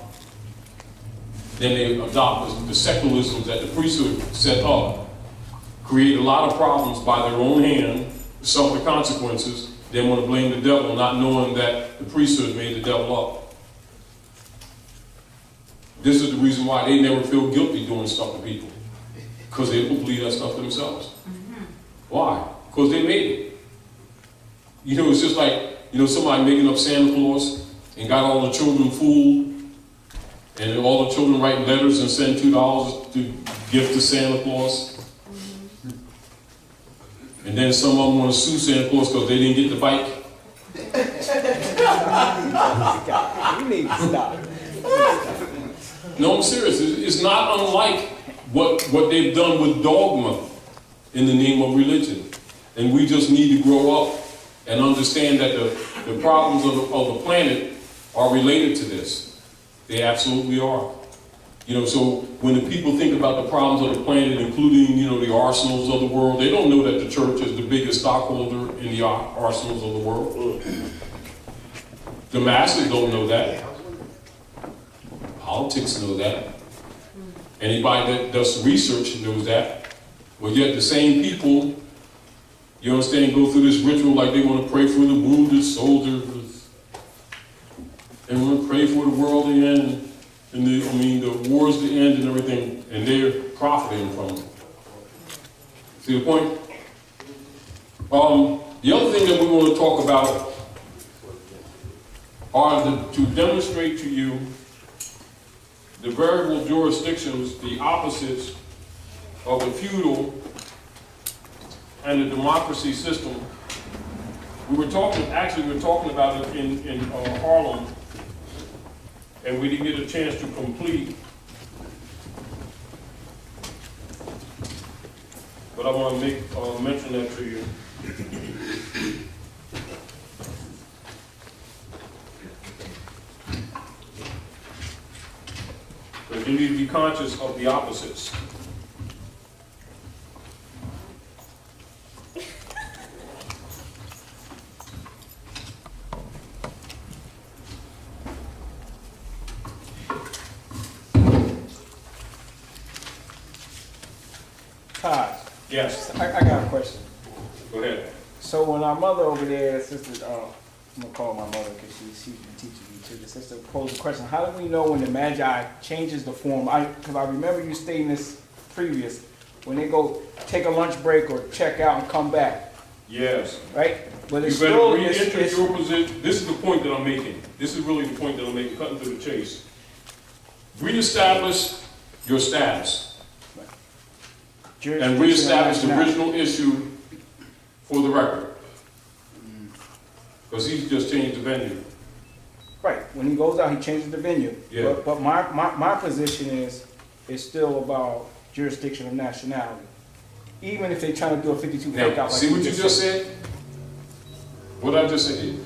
Then they adopt the secularism that the priesthood set up, create a lot of problems by their own hand, suffer the consequences, then want to blame the devil, not knowing that the priesthood made the devil up. This is the reason why they never feel guilty doing stuff to people. Because they don't believe that stuff themselves. Why? Because they made it. You know, it's just like, you know, somebody making up Santa Claus and got all the children fooled, and all the children write letters and send $2 to give to Santa Claus. And then some of them want to sue Santa Claus because they didn't get the bike. You need to stop. No, I'm serious. It's not unlike what they've done with dogma in the name of religion. And we just need to grow up and understand that the problems of the planet are related to this. They absolutely are. You know, so when the people think about the problems of the planet, including, you know, the arsenals of the world, they don't know that the church is the biggest stockholder in the arsenals of the world. The masses don't know that. Politics know that. Anybody that does research knows that. But yet the same people, you understand, go through this ritual like they want to pray for the wounded soldiers. They want to pray for the world to end, and the wars to end and everything, and they're profiting from it. See the point? The other thing that we want to talk about are to demonstrate to you the variable jurisdictions, the opposites of the feudal and the democracy system. We were talking about it in Harlem, and we didn't get a chance to complete. But I want to mention that to you. But you need to be conscious of the opposites. Taj. Yes. I got a question. Go ahead. So when our mother over there, sister, I'm gonna call my mother because she's been teaching me too. The sister posed a question: how do we know when the Magi changes the form? Because I remember you stating this previous, when they go take a lunch break or check out and come back. Yes. Right. But it's you better still reiterate your position. This is the point that I'm making. This is really the point that I'm making, cutting to the chase. Reestablish your status. And reestablish the original issue for the record. Because he's just changed the venue. Right. When he goes out, he changes the venue. Yeah. But my position is still about jurisdiction of nationality. Even if they're trying to do a 52 fake out. Now, see what you just said? What I just said.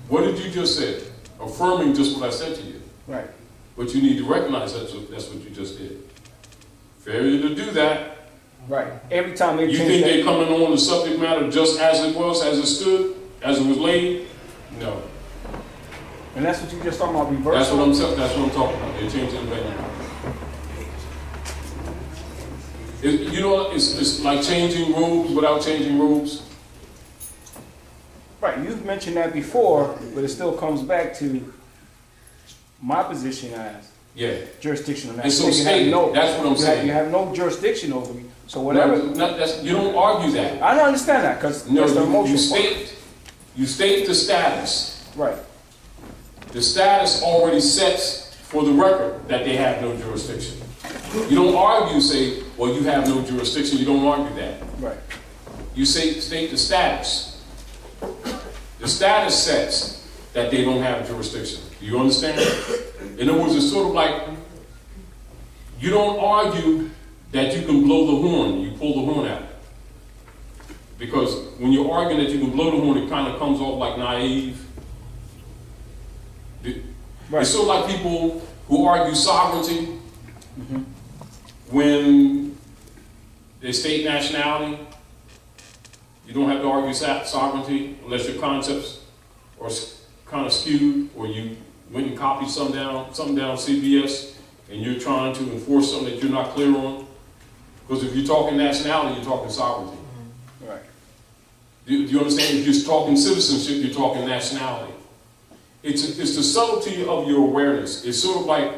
What did you just say? Affirming just what I said to you. Right. But you need to recognize that's what you just did. Failure to do that. Right. Every time they you change think that, they're coming on the subject matter just as it was, as it stood, as it was laid? No. And that's what you just talking about, reversal? That's what I'm talking about. They're changing the venue. You know, it's like changing robes without changing robes. Right. You've mentioned that before, but it still comes back to my position as jurisdiction of It's so stated. That's what I'm saying. You have no jurisdiction over me. So whatever. You don't argue that. I don't understand that because that's the emotion. You state the status. Right. The status already sets for the record that they have no jurisdiction. You don't argue, say, well, you have no jurisdiction. You don't argue that. Right. You state the status. The status sets that they don't have jurisdiction. Do you understand? In other words, it's sort of like you don't argue that you can blow the horn. You pull the horn out. Because when you're arguing that you can blow the horn, it kind of comes off like naive. It's sort of like people who argue sovereignty when they state nationality. You don't have to argue sovereignty unless your concepts are kind of skewed, or you went and copied something down CBS and you're trying to enforce something that you're not clear on. Because if you're talking nationality, you're talking sovereignty. Right. Do you understand? If you're talking citizenship, you're talking nationality. It's the subtlety of your awareness. It's sort of like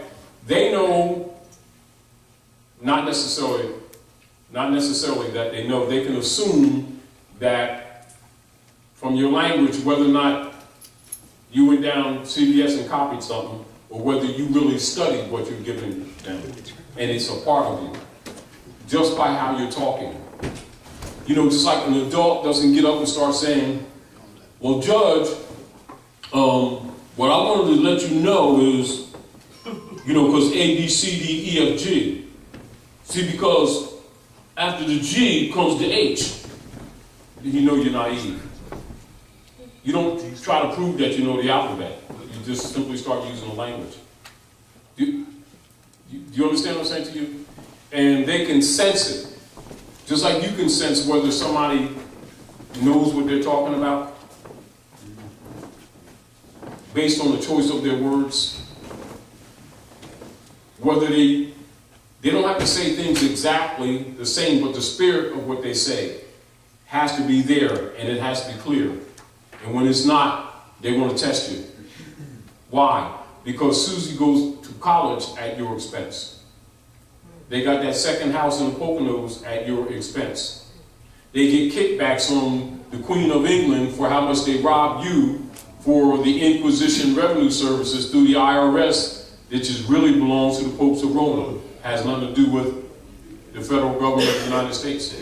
they know, not necessarily Not necessarily that they know. They can assume that from your language, whether or not you went down CBS and copied something, or whether you really studied what you're giving them, and it's a part of you, just by how you're talking. You know, just like an adult doesn't get up and start saying, well, Judge, what I wanted to let you know is, you know, because A, B, C, D, E, F, G. See, because after the G comes the H, you know you're naive. You don't try to prove that you know the alphabet. You just simply start using the language. Do you understand what I'm saying to you? And they can sense it. Just like you can sense whether somebody knows what they're talking about based on the choice of their words. Whether they don't have to say things exactly the same, but the spirit of what they say has to be there, and it has to be clear. And when it's not, they want to test you. Why? Because Susie goes to college at your expense. They got that second house in the Poconos at your expense. They get kickbacks from the Queen of England for how much they robbed you for the Inquisition Revenue Services through the IRS, which really belongs to the Popes of Rome. Has nothing to do with the federal government of the United States.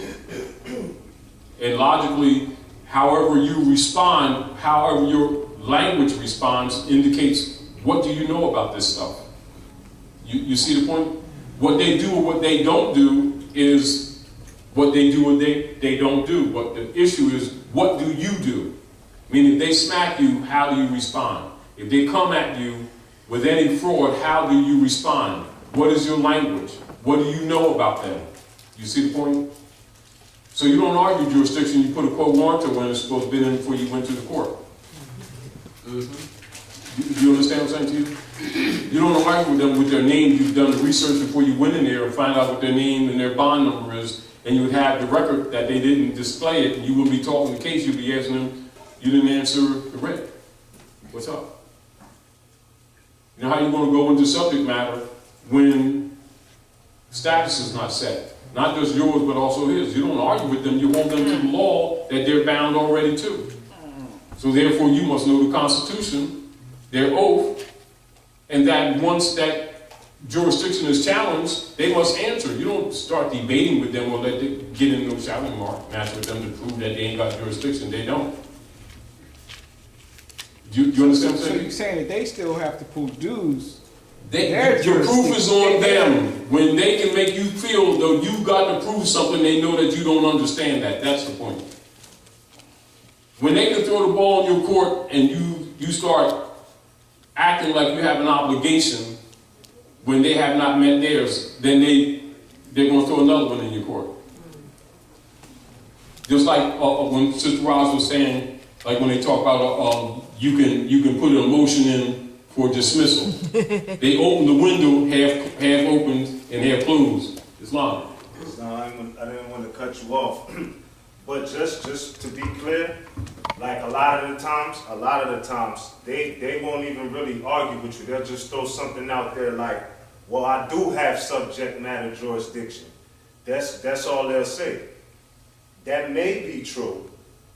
And logically, however you respond, however your language responds, indicates what do you know about this stuff. You see the point? What they do or what they don't do is what they do or they don't do. But the issue is, what do you do? Meaning, if they smack you, how do you respond? If they come at you with any fraud, how do you respond? What is your language? What do you know about them? You see the point? So you don't argue jurisdiction, you put a quo warranto when it's supposed to be in before you went to the court. Mm-hmm. Do you understand what I'm saying to you? You don't argue with them with their name. You've done the research before you went in there and find out what their name and their bond number is, and you would have the record that they didn't display it, and you wouldn't be talking the case. You'd be asking them, you didn't answer the writ. What's up? You know how you're going to go into subject matter when status is not set? Not just yours, but also his. You don't argue with them. You hold them to the law that they're bound already to. So therefore, you must know the Constitution, their oath, and that once that jurisdiction is challenged, they must answer. You don't start debating with them or let them get in no shouting match with them to prove that they ain't got jurisdiction. They don't. Do you understand what I'm saying? So you're saying that they still have to prove dues? Your proof is on them. When they can make you feel though you've got to prove something, they know that you don't understand that. That's the point. When they can throw the ball in your court and you start acting like you have an obligation when they have not met theirs, then they're going to throw another one in your court. Just like when Sister Roz was saying, like when they talk about you can put a motion in for dismissal. They open the window half opened and half closed. Islam. I didn't want to cut you off, but just to be clear, like a lot of the times, they won't even really argue with you. They'll just throw something out there like, well, I do have subject matter jurisdiction. That's all they'll say. That may be true.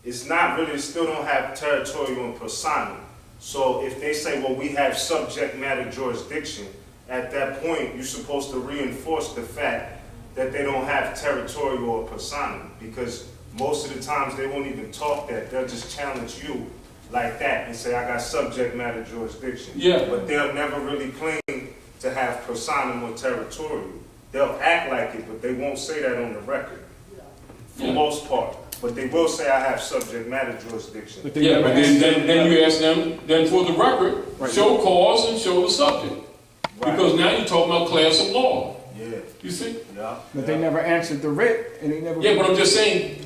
It's not really, still don't have territorial and persona. So if they say, well, we have subject matter jurisdiction, at that point, you're supposed to reinforce the fact that they don't have territorial or persona, because most of the times they won't even talk that. They'll just challenge you like that and say, I got subject matter jurisdiction. Yeah. But they'll never really claim to have persona or territorial. They'll act like it, but they won't say that on the record, for the most part. But they will say I have subject matter jurisdiction. But then you ask them, then for the record, show cause and show the subject. Right. Because now you're talking about class of law. Yeah. You see? Yeah. But they never answered the writ, and they never... Yeah, but I'm just saying,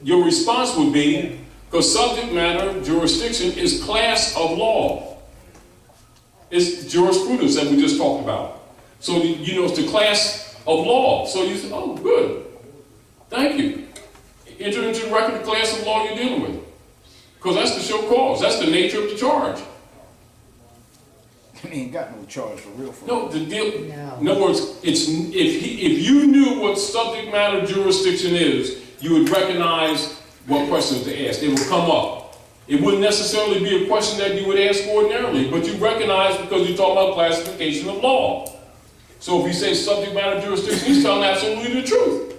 your response would be, because subject matter jurisdiction is class of law. It's jurisprudence that we just talked about. So, you know, it's the class of law. So you say, oh, good. Thank you. Enter into the record the class of law you're dealing with. Because that's the show cause. That's the nature of the charge. He ain't got no charge for real. No, the deal. In other words, if you knew what subject matter jurisdiction is, you would recognize what questions to ask. They would come up. It wouldn't necessarily be a question that you would ask ordinarily, but you recognize because you're talking about classification of law. So if you say subject matter jurisdiction, he's telling absolutely the truth.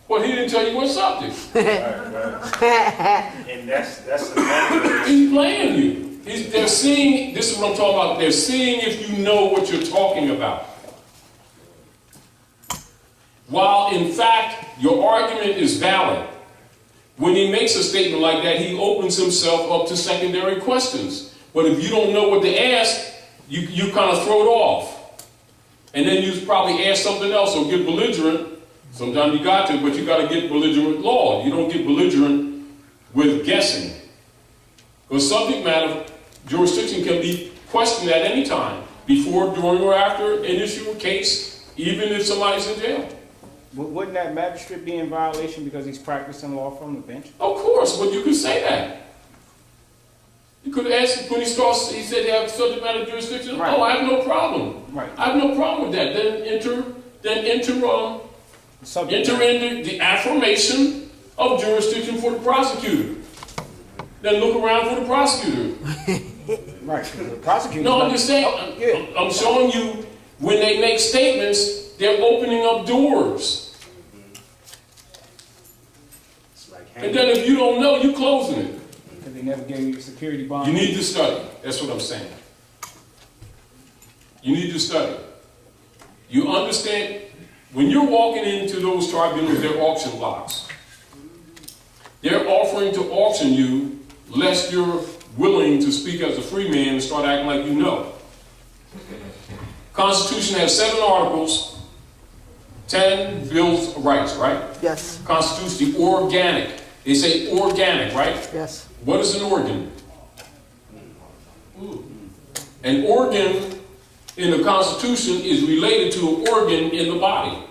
But he didn't tell you what subject. Right. And that's the matter. He's playing you. They're seeing, this is what I'm talking about, they're seeing if you know what you're talking about. While in fact, your argument is valid. When he makes a statement like that, he opens himself up to secondary questions. But if you don't know what to ask, you kind of throw it off. And then you probably ask something else or get belligerent. Sometimes you got to, but you got to get belligerent with law. You don't get belligerent with guessing. Because subject matter jurisdiction can be questioned at any time, before, during, or after an issue or case, even if somebody's in jail. Wouldn't that magistrate be in violation because he's practicing law from the bench? Of course, but you could say that. You could ask, when he said they have subject matter jurisdiction, right. Oh, I have no problem. Right. I have no problem with that. Then enter into the affirmation of jurisdiction for the prosecutor. Then look around for the prosecutor. Right, the prosecutor. No, I'm just saying, I'm showing you when they make statements, they're opening up doors. And then if you don't know, you're closing it. Because they never gave you a security bond. You need to study. That's what I'm saying. You need to study. You understand, when you're walking into those tribunals, they're auction blocks. They're offering to auction you lest you're willing to speak as a free man and start acting like you know. Constitution has 7 articles, 10 bills of rights, right? Yes. Constitution, the organic. They say organic, right? Yes. What is an organ? An organ in the Constitution is related to an organ in the body.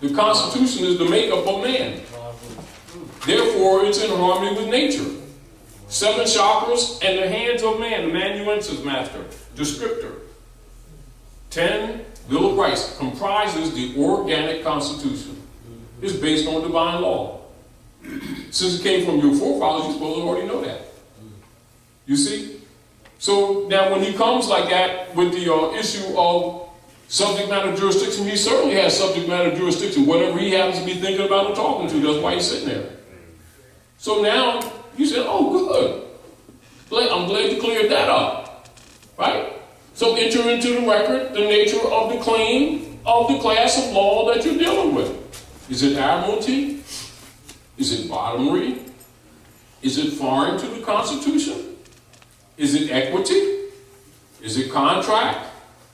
The Constitution is the makeup of man. Therefore, it's in harmony with nature. 7 chakras and the hands of man, the amanuensis master, descriptor. 10 Bill of Rights comprises the organic Constitution. It's based on divine law. Since it came from your forefathers, you're supposed to already know that. You see? So now when he comes like that with the issue of subject matter jurisdiction, he certainly has subject matter jurisdiction, whatever he happens to be thinking about or talking to, that's why he's sitting there. So now you said, oh good, I'm glad you cleared that up, right? So enter into the record the nature of the claim of the class of law that you're dealing with. Is it admiralty? Is it bottomry? Is it foreign to the Constitution? Is it equity? Is it contract?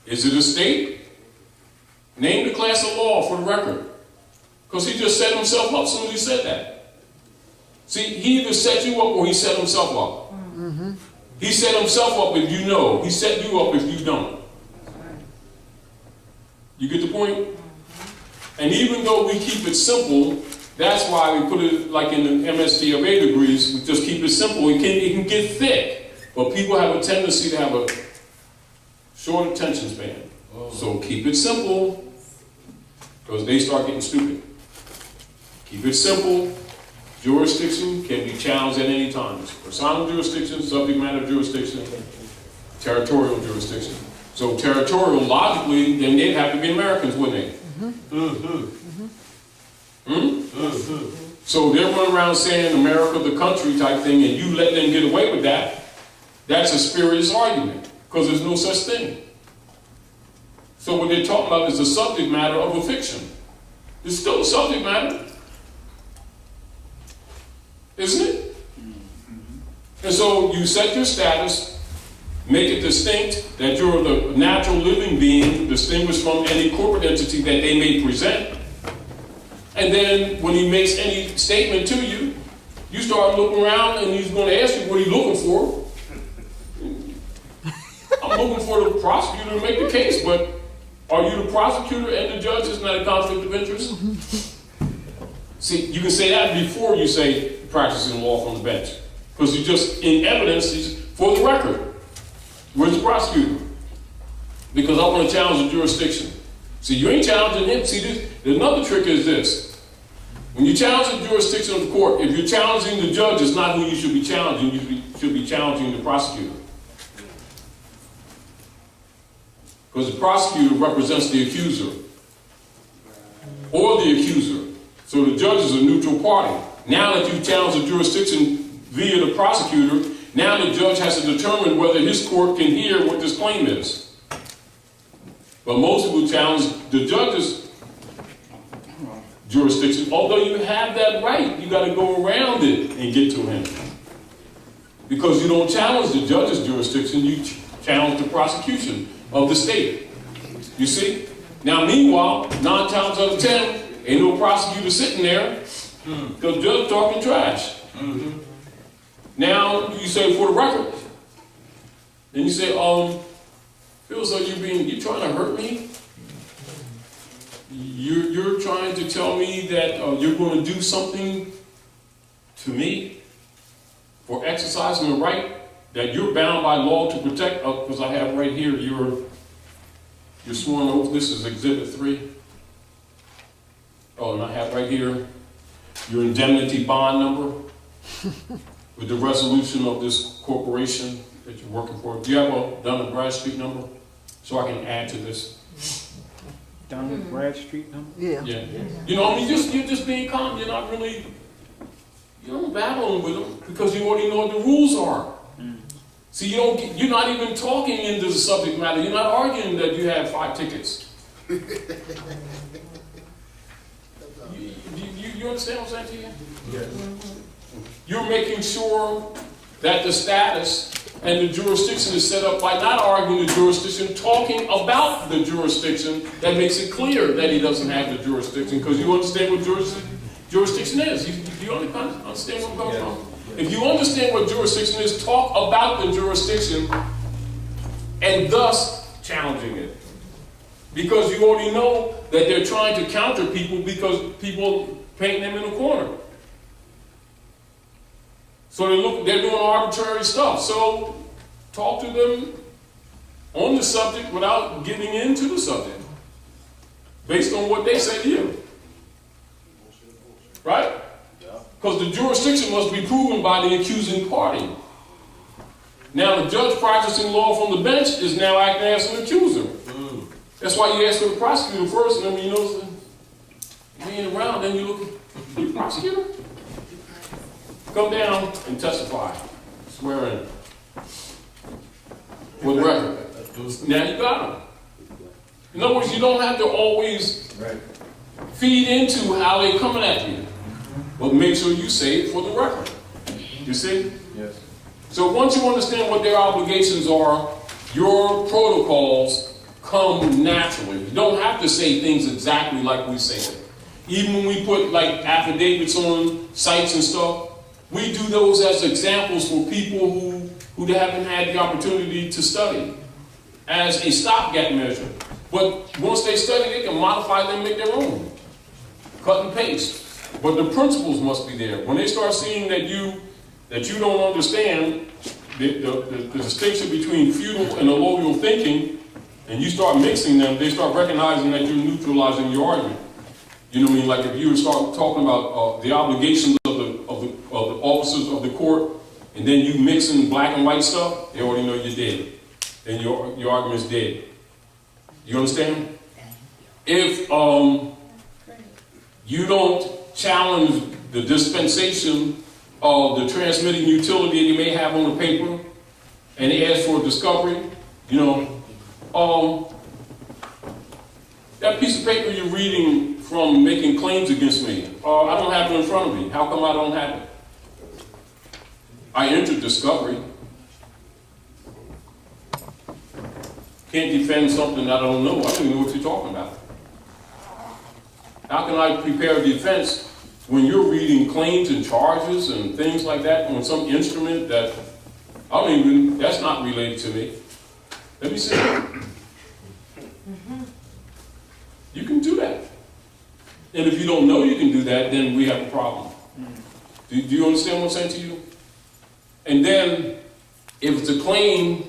Is it estate? Name the class of law for the record. Because he just set himself up as soon as he said that. See, he either set you up or he set himself up. Mm-hmm. He set himself up if you know. He set you up if you don't. You get the point? And even though we keep it simple, that's why we put it like in the MST of A degrees, we just keep it simple. It can get thick, but people have a tendency to have a short attention span. So keep it simple, because they start getting stupid. Keep it simple. Jurisdiction can be challenged at any time. Personal jurisdiction, subject matter jurisdiction, territorial jurisdiction. So territorial, logically, then they'd have to be Americans, wouldn't they? So they're running around saying America the country type thing, and you let them get away with that. That's a spurious argument, because there's no such thing. So what they're talking about is the subject matter of a fiction. It's still a subject matter, isn't it? And so you set your status, make it distinct that you're the natural living being distinguished from any corporate entity that they may present. And then when he makes any statement to you, you start looking around and he's going to ask you, what are you looking for? I'm looking for the prosecutor to make the case, but are you the prosecutor and the judge? Isn't that a conflict of interest? See, you can say that before you say practicing law from the bench. Because you just, in evidence, for the record. Where's the prosecutor? Because I want to challenge the jurisdiction. See, you ain't challenging him. See, another trick is this. When you challenge the jurisdiction of the court, if you're challenging the judge, it's not who you should be challenging. You should be challenging the prosecutor. Because the prosecutor represents the accuser or the accuser. So the judge is a neutral party. Now that you challenge the jurisdiction via the prosecutor, now the judge has to determine whether his court can hear what this claim is. But most people challenge the judge's jurisdiction, although you have that right. You got to go around it and get to him. Because you don't challenge the judge's jurisdiction, you challenge the prosecution of the state. You see? Now, meanwhile, 9 times out of 10, ain't no prosecutor sitting there because the judge talking trash. Now, you say, for the record, then you say, feels like you're trying to hurt me. You're trying to tell me that you're going to do something to me for exercising the right that you're bound by law to protect. Because I have right here your sworn oath. This is Exhibit 3. Oh, and I have right here your indemnity bond number with the resolution of this corporation that you're working for. Do you have a Dun & Bradstreet number? So I can add to this. Dun & Bradstreet number? Yeah. Yeah. You know, I mean, you're just being calm. You're not really, you don't battle with them because you already know what the rules are. See, you're not even talking into the subject matter. You're not arguing that you have 5 tickets. You understand what I'm saying to you? Yes. You're making sure that the status and the jurisdiction is set up by not arguing the jurisdiction, talking about the jurisdiction that makes it clear that he doesn't have the jurisdiction, because you understand what jurisdiction is. You understand where I'm coming from? If you understand what jurisdiction is, talk about the jurisdiction and thus challenging it. Because you already know that they're trying to counter people because people paint them in a corner. So they're doing arbitrary stuff. So talk to them on the subject without getting into the subject, based on what they say to you. Right? Because the jurisdiction must be proven by the accusing party. Now the judge practicing law from the bench is now acting as an accuser. That's why you ask for the prosecutor first, and then when you notice he ain't around, then you look at the prosecutor. Come down and testify. Swear in. For the record. Now you got him. In other words, you don't have to always feed into how they're coming at you. But make sure you say it for the record. You see? Yes. So once you understand what their obligations are, your protocols come naturally. You don't have to say things exactly like we say it. Even when we put like affidavits on sites and stuff, we do those as examples for people who haven't had the opportunity to study as a stopgap measure. But once they study, they can modify them and make their own. Cut and paste. But the principles must be there. When they start seeing that you don't understand the distinction between feudal and allodial thinking, and you start mixing them, they start recognizing that you're neutralizing your argument. You know what I mean? Like if you start talking about the obligations of the officers of the court, and then you mix in black and white stuff, they already know you're dead. And your argument's dead. You understand? If you don't challenge the dispensation of the transmitting utility you may have on the paper, and ask for a discovery, that piece of paper you're reading from making claims against me, I don't have it in front of me. How come I don't have it? I entered discovery. Can't defend something I don't know. I don't even know what you're talking about. How can I prepare a defense when you're reading claims and charges and things like that on some instrument that that's not related to me? Let me see. You can do that. And if you don't know you can do that, then we have a problem. Do you understand what I'm saying to you? And then, if it's a claim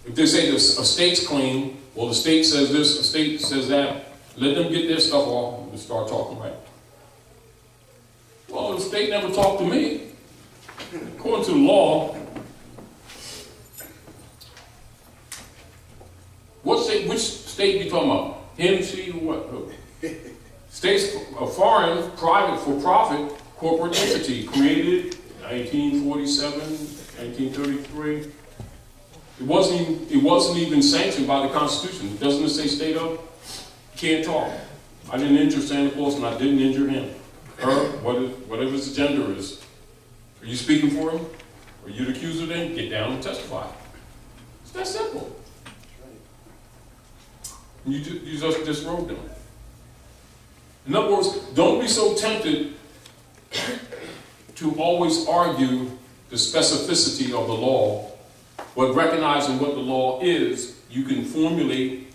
If they say this, a state's claim, well, the state says this, the state says that, let them get their stuff off and start talking right. Well, the state never talked to me. According to the law, which state you talking about? Him, she, or what? Who? State's a foreign, private, for-profit corporate entity created 1947, 1933. It wasn't even sanctioned by the Constitution. Doesn't it say state of? Can't talk. I didn't injure Santa Claus and I didn't injure him. Her, whatever his gender is. Are you speaking for him? Are you the accuser then? Get down and testify. It's that simple. You just disrobed them. In other words, don't be so tempted to always argue the specificity of the law, but recognizing what the law is, you can formulate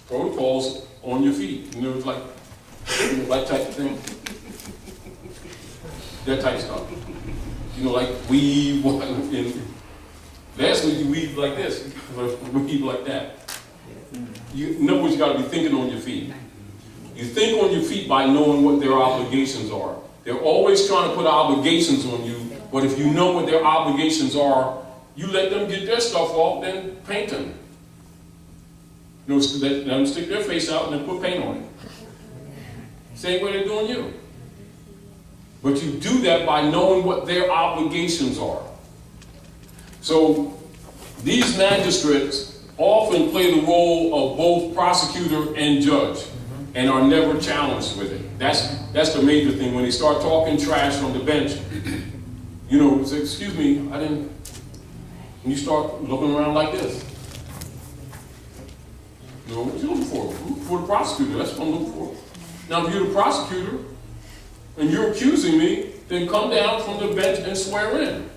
protocols on your feet. You know, it's like that type of thing. That type of stuff. You know, like weave, last week you weave like this, weave like that. In other words, you got to be thinking on your feet. You think on your feet by knowing what their obligations are. They're always trying to put obligations on you, but if you know what their obligations are, you let them get their stuff off, then paint them. You know, let them stick their face out and then put paint on it. Same way they're doing you. But you do that by knowing what their obligations are. So these magistrates often play the role of both prosecutor and judge and are never challenged with it. That's the major thing. When they start talking trash on the bench, you know, say, excuse me, I didn't, and you start looking around like this. You know, what you looking for? Look for the prosecutor, that's what I'm looking for. Now if you're the prosecutor and you're accusing me, then come down from the bench and swear in.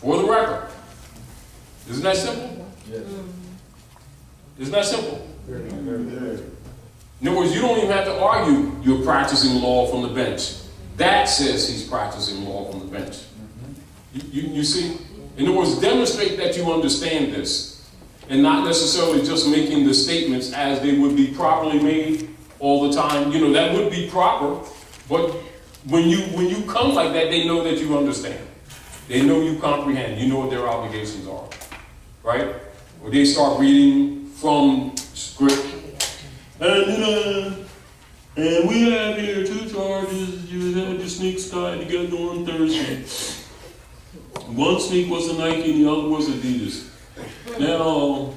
For the record. Isn't that simple? Yes. Isn't that simple? In other words, you don't even have to argue you're practicing law from the bench. That says he's practicing law from the bench. You see? In other words, demonstrate that you understand this and not necessarily just making the statements as they would be properly made all the time. You know, that would be proper, but when you come like that, they know that you understand. They know you comprehend. You know what their obligations are, right? Or they start reading from script. And we have here 2 charges. You had your sneaks tied together on Thursday. One sneak was a Nike and the other was Adidas. Now,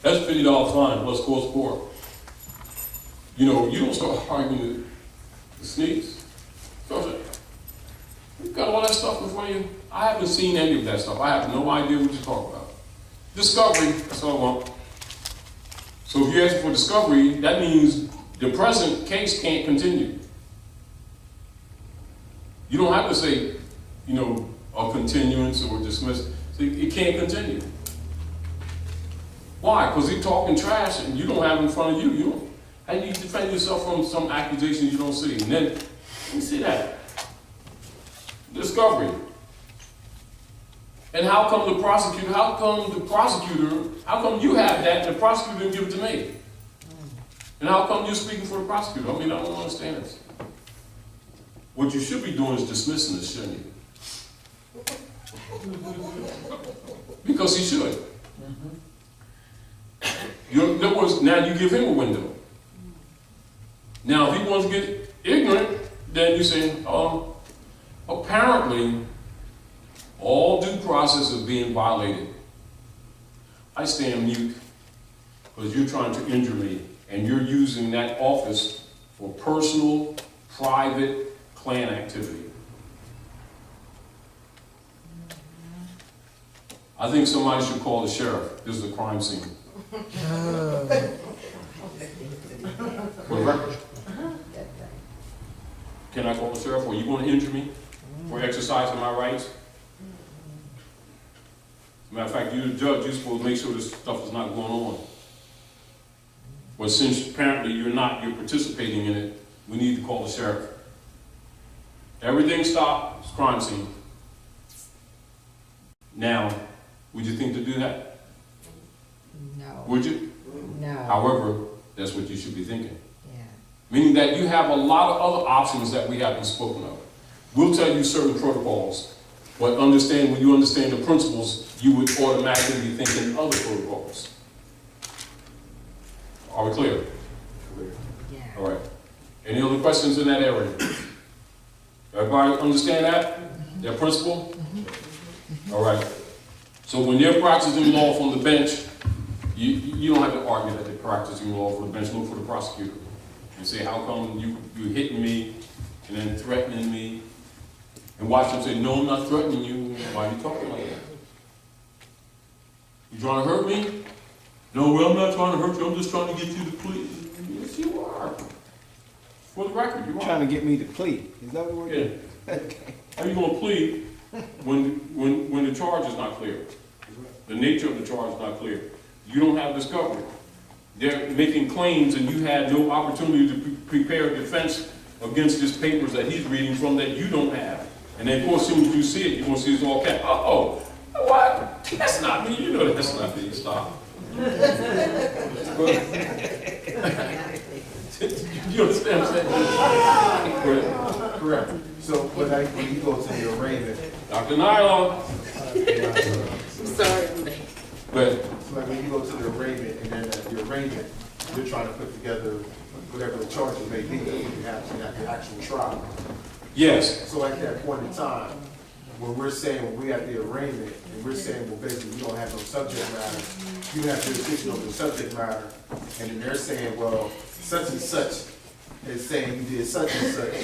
that's $50 fine plus cost court. You know, you don't start arguing the sneaks. You've got all that stuff in front of you. I haven't seen any of that stuff. I have no idea what you're talking about. Discovery, that's all I want. So if you're asking for discovery, that means the present case can't continue. You don't have to say, you know, a continuance or dismiss. It can't continue. Why? Because he's talking trash and you don't have it in front of you. You don't. How do you defend yourself from some accusations you don't see? And then, let me see that. Discovery. And how come you have that and the prosecutor didn't give it to me? And how come you're speaking for the prosecutor? I mean, I don't understand this. What you should be doing is dismissing this, shouldn't you? Because he should. In other words, now you give him a window. Now, if he wants to get ignorant, then you say, apparently, all due process is being violated. I stand mute because you're trying to injure me and you're using that office for personal, private, clan activity. I think somebody should call the sheriff. This is a crime scene. For the record. Can I call the sheriff? Are you going to injure me for exercising my rights? Matter of fact, you're the judge, you're supposed to make sure this stuff is not going on. But since apparently you're not, you're participating in it, we need to call the sheriff. Everything stop, crime scene. Now, would you think to do that? No. Would you? No. However, that's what you should be thinking. Yeah. Meaning that you have a lot of other options that we haven't spoken of. We'll tell you certain protocols, but understand when you understand the principles, you would automatically be thinking other protocols. Are we clear? Yeah. All right. Any other questions in that area? Everybody understand that? Their principle? All right. So when they're practicing law from the bench, you don't have to argue that they're practicing law from the bench. Look for the prosecutor and say, how come you hitting me and then threatening me? And watch them say, no, I'm not threatening you. Why are you talking like that? You trying to hurt me? No, well, I'm not trying to hurt you. I'm just trying to get you to plead. Yes, you are. For the record, you are. Trying to get me to plead. Is that what we're doing? Yeah. Okay. How you gonna plead when the charge is not clear? The nature of the charge is not clear. You don't have discovery. They're making claims and you had no opportunity to prepare a defense against his papers that he's reading from that you don't have. And then of course, as soon as you see it, you're gonna see it's all caps. Oh, what? That's not me. You know that's not me. Stop. You understand what I'm saying? Correct. So when you go to the arraignment, Dr. Nylon. I'm sorry. But so like when you go to the arraignment and then at the arraignment, you're trying to put together whatever the charges may be, you have to have the actual trial. yes, So at that point in time, when we're saying, when we're at the arraignment, and we're saying, well, basically, we don't have no subject matter, you have jurisdiction over the subject matter, and then they're saying, well, such and such is saying you did such and such,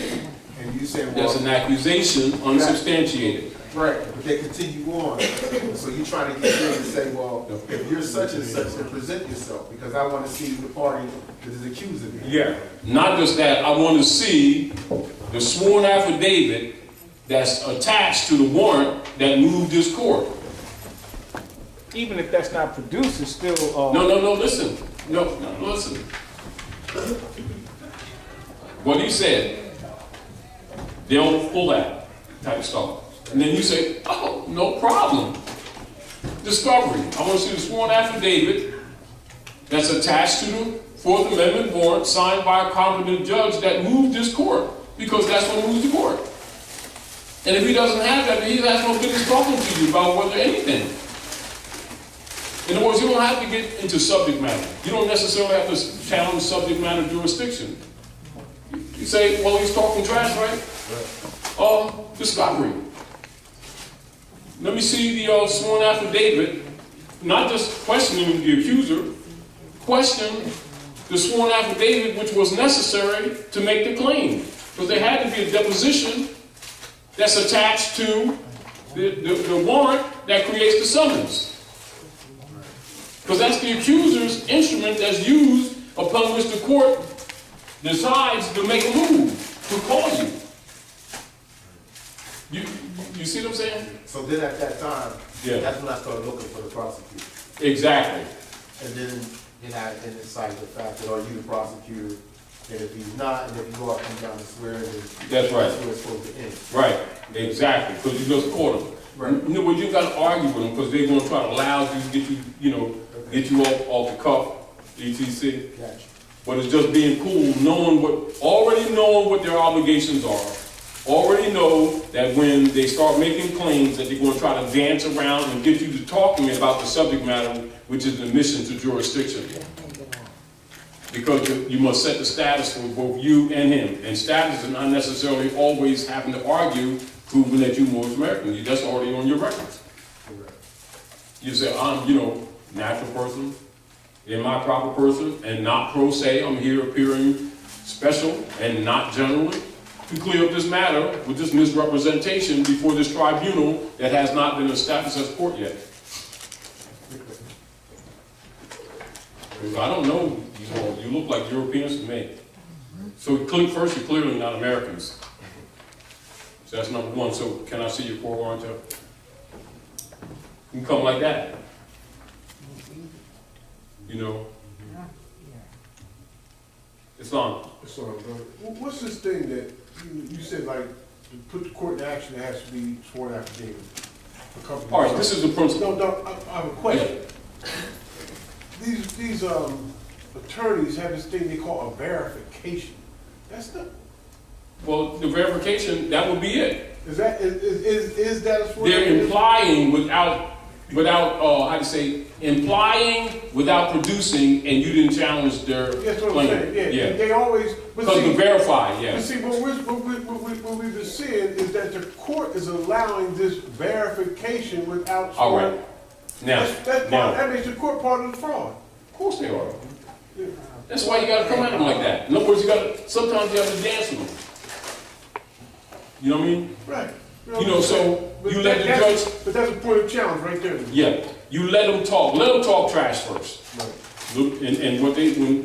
and you say, well. that's an accusation unsubstantiated. Right, but they continue on. So you're trying to get them to say, well, if you're such and such, then present yourself, because I want to see the party that is accusing me. Yeah. Not just that, I want to see the sworn affidavit that's attached to the warrant that moved this court. Even if that's not produced, it's still. No, listen. No, listen. What he said, they don't pull that type of stuff. And then you say, oh, no problem. Discovery. I want to see the sworn affidavit that's attached to the Fourth Amendment warrant signed by a competent judge that moved this court, because that's what moves the court. And if he doesn't have that, then he has no business talking to you about whether anything. In other words, you don't have to get into subject matter. You don't necessarily have to challenge subject matter jurisdiction. You say, well, he's talking trash, right? Discovery. Let me see the sworn affidavit, not just questioning the accuser, question the sworn affidavit which was necessary to make the claim. Because there had to be a deposition that's attached to the warrant that creates the summons. Because that's the accuser's instrument that's used upon which the court decides to make a move, to call you. You see what I'm saying? So then at that time, Yeah. that's when I started looking for the prosecutor. Exactly. And then I decided the fact that, are you the prosecutor? And if he's not, and if you go up and down and swear, then That's right. that's where it's supposed to end. Right, exactly, because you just caught them. Right. You know, but you got to argue with them because they're going to try to loud you, get you off the cuff, etc. Gotcha. But it's just being cool, already knowing what their obligations are. Already know that when they start making claims that they're going to try to dance around and get you to talking about the subject matter, which is the admission to jurisdiction. Because you must set the status for both you and him. And status is not necessarily always having to argue, proving that you're Moorish American. That's already on your records. You say, I'm, natural person, am I proper person, and not pro se. I'm here appearing special and not generally to clear up this matter with this misrepresentation before this tribunal that has not been established as court yet. I don't know, you look like Europeans to me. So first, you're clearly not Americans. So that's number one. So can I see your forewarrant? You can come like that. Islam. What's this thing that you said, like, to put the court in action, there has to be sworn affidavit. All right, this is the principle. No, I have a question. These attorneys have this thing they call a verification. That's not. Well, the verification, that would be it. Is that a sworn? They're implying without how to say, implying without producing, and you didn't challenge their claim. That's what I'm saying. Yeah. They always. Because to verify, yeah. But see, what we've been seeing is that the court is allowing this verification without. All right. Now, that makes the court part of the fraud. Of course they are. Yeah. That's why you got to come at them like that. In other words, sometimes you have to dance with them. You know what I mean? Right. You know, so you let the judge. But that's a point of challenge right there. Yeah. You let them talk. Let them talk trash first. Right. Look, and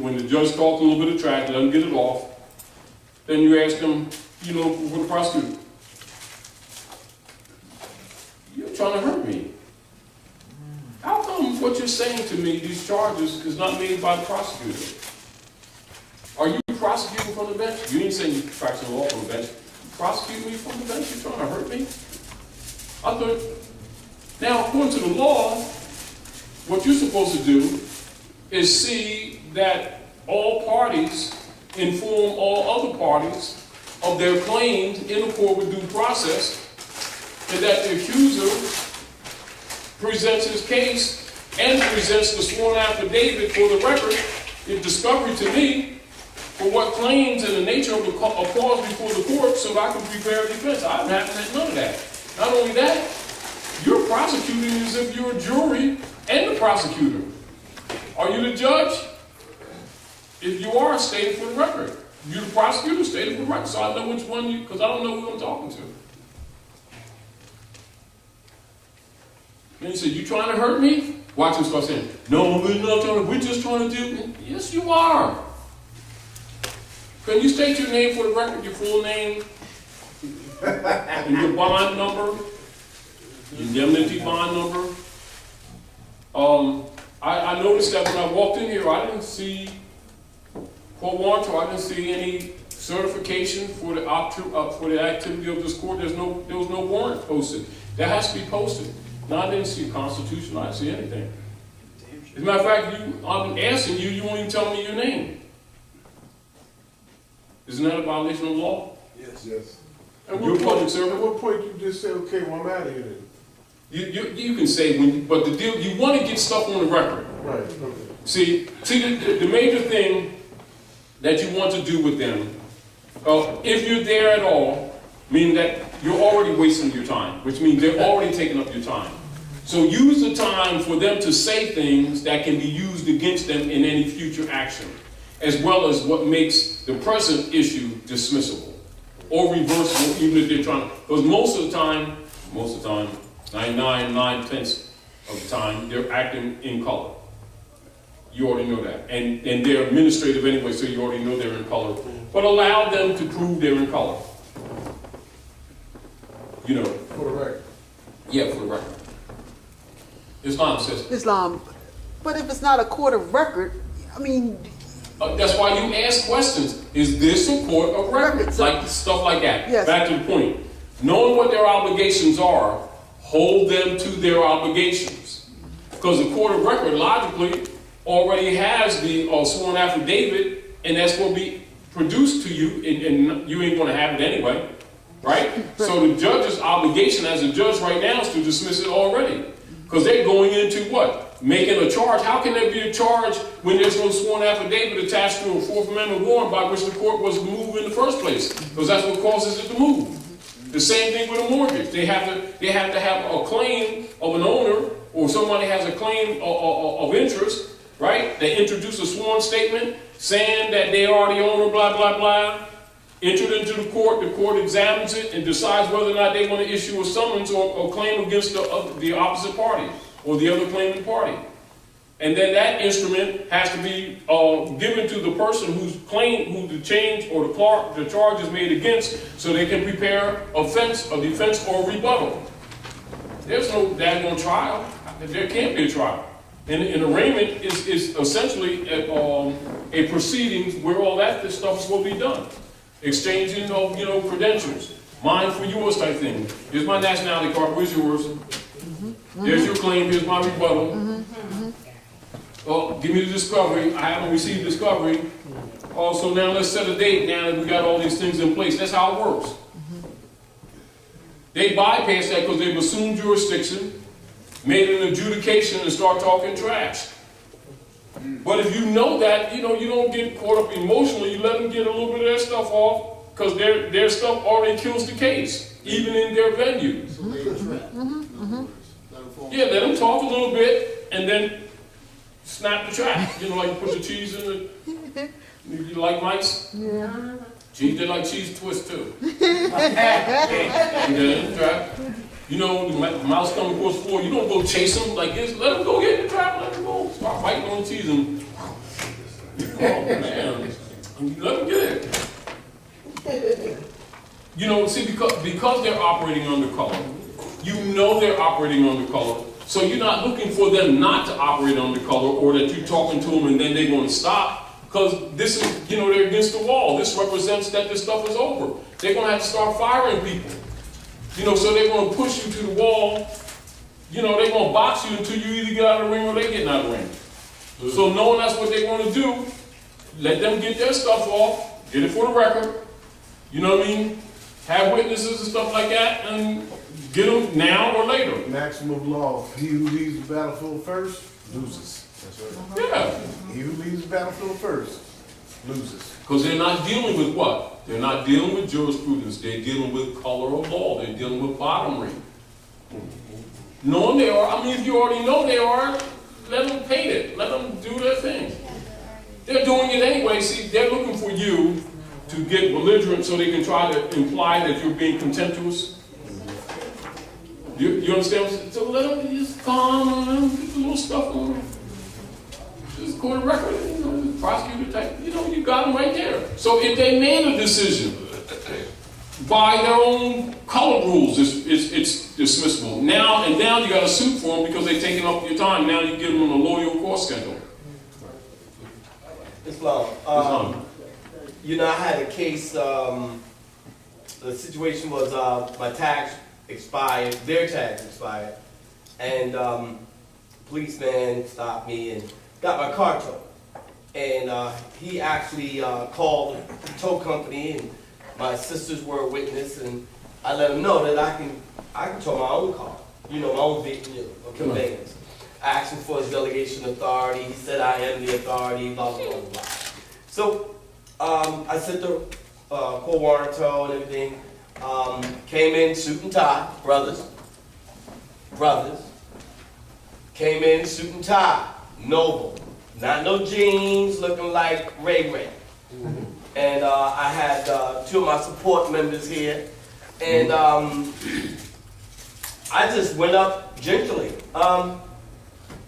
when the judge talks a little bit of trash, let them get it off. Then you ask them, you know, for the prosecutor, you're trying to hurt me. How come what you're saying to me, these charges, is not made by the prosecutor? Are you prosecuting from the bench? You ain't saying you're practicing law from the bench. You prosecuting me from the bench? You're trying to hurt me? I thought, now according to the law, what you're supposed to do is see that all parties inform all other parties of their claims in accord with due process, and that the accuser presents his case and presents the sworn affidavit for the record in discovery to me for what claims and the nature of the cause before the court so that I can prepare a defense. I haven't had none of that. Not only that, you're prosecuting as if you're a jury and the prosecutor. Are you the judge? If you are, state it for the record. You're the prosecutor, state it for the record. So I know which one because I don't know who I'm talking to. Then you say, you trying to hurt me? Watch him start saying, no, we're not trying to, we're just trying to do. Yes, you are. Can you state your name for the record, your full name, and your bond number, your indemnity bond number? I noticed that when I walked in here, I didn't see court warrant, or I didn't see any certification for the activity of this court. There was no warrant posted. That has to be posted. No, I didn't see a constitution. I didn't see anything. As a matter of fact, I'm asking you, you won't even tell me your name. Isn't that a violation of law? Yes. You're a public servant. At what point you just say, okay, well, I'm out of here then? You can say, but the deal, you want to get stuff on the record. Right. Okay. See the major thing that you want to do with them, if you're there at all, meaning that you're already wasting your time, which means they're already taking up your time. So use the time for them to say things that can be used against them in any future action, as well as what makes the present issue dismissible or reversible, even if they're trying to. Because most of the time, 99.9% of the time, they're acting in color. You already know that. And they're administrative anyway, so you already know they're in color. But allow them to prove they're in color. You know. For the record. Yeah, for the record. Islam says. Islam. But if it's not a court of record, I mean. That's why you ask questions. Is this a court of record? Like stuff like that. Yes. Back to the point. Knowing what their obligations are, hold them to their obligations. Because the court of record logically already has the sworn affidavit, and that's going to be produced to you, and you ain't going to have it anyway. Right? So the judge's obligation as a judge right now is to dismiss it already. Because they're going into what? Making a charge. How can there be a charge when there's no sworn affidavit attached to a Fourth Amendment warrant by which the court was moved in the first place? Because that's what causes it to move. The same thing with a mortgage. They have to have a claim of an owner, or somebody has a claim of interest, right? They introduce a sworn statement saying that they are the owner, blah, blah, blah. Entered into the court examines it and decides whether or not they want to issue a summons or claim against the opposite party or the other claiming party. And then that instrument has to be given to the person who the change or the charge is made against, so they can prepare a defense or rebuttal. There's no daggone trial. There can't be a trial. And an arraignment is essentially a proceeding where all that stuff is going to be done. Exchanging of credentials. mine for yours type thing. Here's my nationality card, where's yours? There's your claim, here's my rebuttal. Oh, give me the discovery, I haven't received discovery. Oh, so now let's set a date now that we got all these things in place. That's how it works. They bypass that because they've assumed jurisdiction, made an adjudication, and start talking trash. But if you know that, you don't get caught up emotionally, you let them get a little bit of their stuff off, because their stuff already kills the case, even in their venue. Yeah, let them talk a little bit, and then snap the trap. Like you put the cheese in the, you like mice? Yeah. Cheese, they like cheese twist too. Trap. The mouse coming across the floor, you don't go chase them like this, let them go get in the trap, let them go. Start biting on the cheese and, oh man, let them get it. See, because they're operating under color, they're operating under color, so you're not looking for them not to operate under color or that you're talking to them and then they're going to stop. Because this is, they're against the wall. This represents that this stuff is over. They're going to have to start firing people. So they're going to push you to the wall. They're going to box you until you either get out of the ring or they get out of the ring. So knowing that's what they're going to do, let them get their stuff off, get it for the record. You know what I mean? Have witnesses and stuff like that, and get them now or later. Maximum law, he who leaves the battlefield first, loses. That's right. Yeah. He who leaves the battlefield first, loses. Because they're not dealing with what? They're not dealing with jurisprudence. They're dealing with color of law. They're dealing with bottomry. Knowing they are, if you already know they are, let them paint it. Let them do their thing. They're doing it anyway. See, they're looking for you to get belligerent so they can try to imply that you're being contemptuous. You understand? So let them just calm and get the little stuff on them. Just go to record, prosecutor type, you got them right there. So if they made a decision by their own color rules, it's dismissible. Now you got to suit for them because they've taken up your time. Now you give them a loyal course schedule. Islam. I had a case, the situation was my tags expired, their tags expired, and policeman stopped me and got my car towed. And he actually called the tow company, and my sisters were a witness, and I let him know that I can tow my own car, my own vehicle, conveyance. I asked him for his delegation authority. He said I am the authority, blah, blah, blah, blah. So I sent the court warrant tow and everything. Came in suit and tie, brothers. Came in suit and tie, noble. Not no jeans, looking like Ray Ray. And I had two of my support members here. And I just went up gingerly.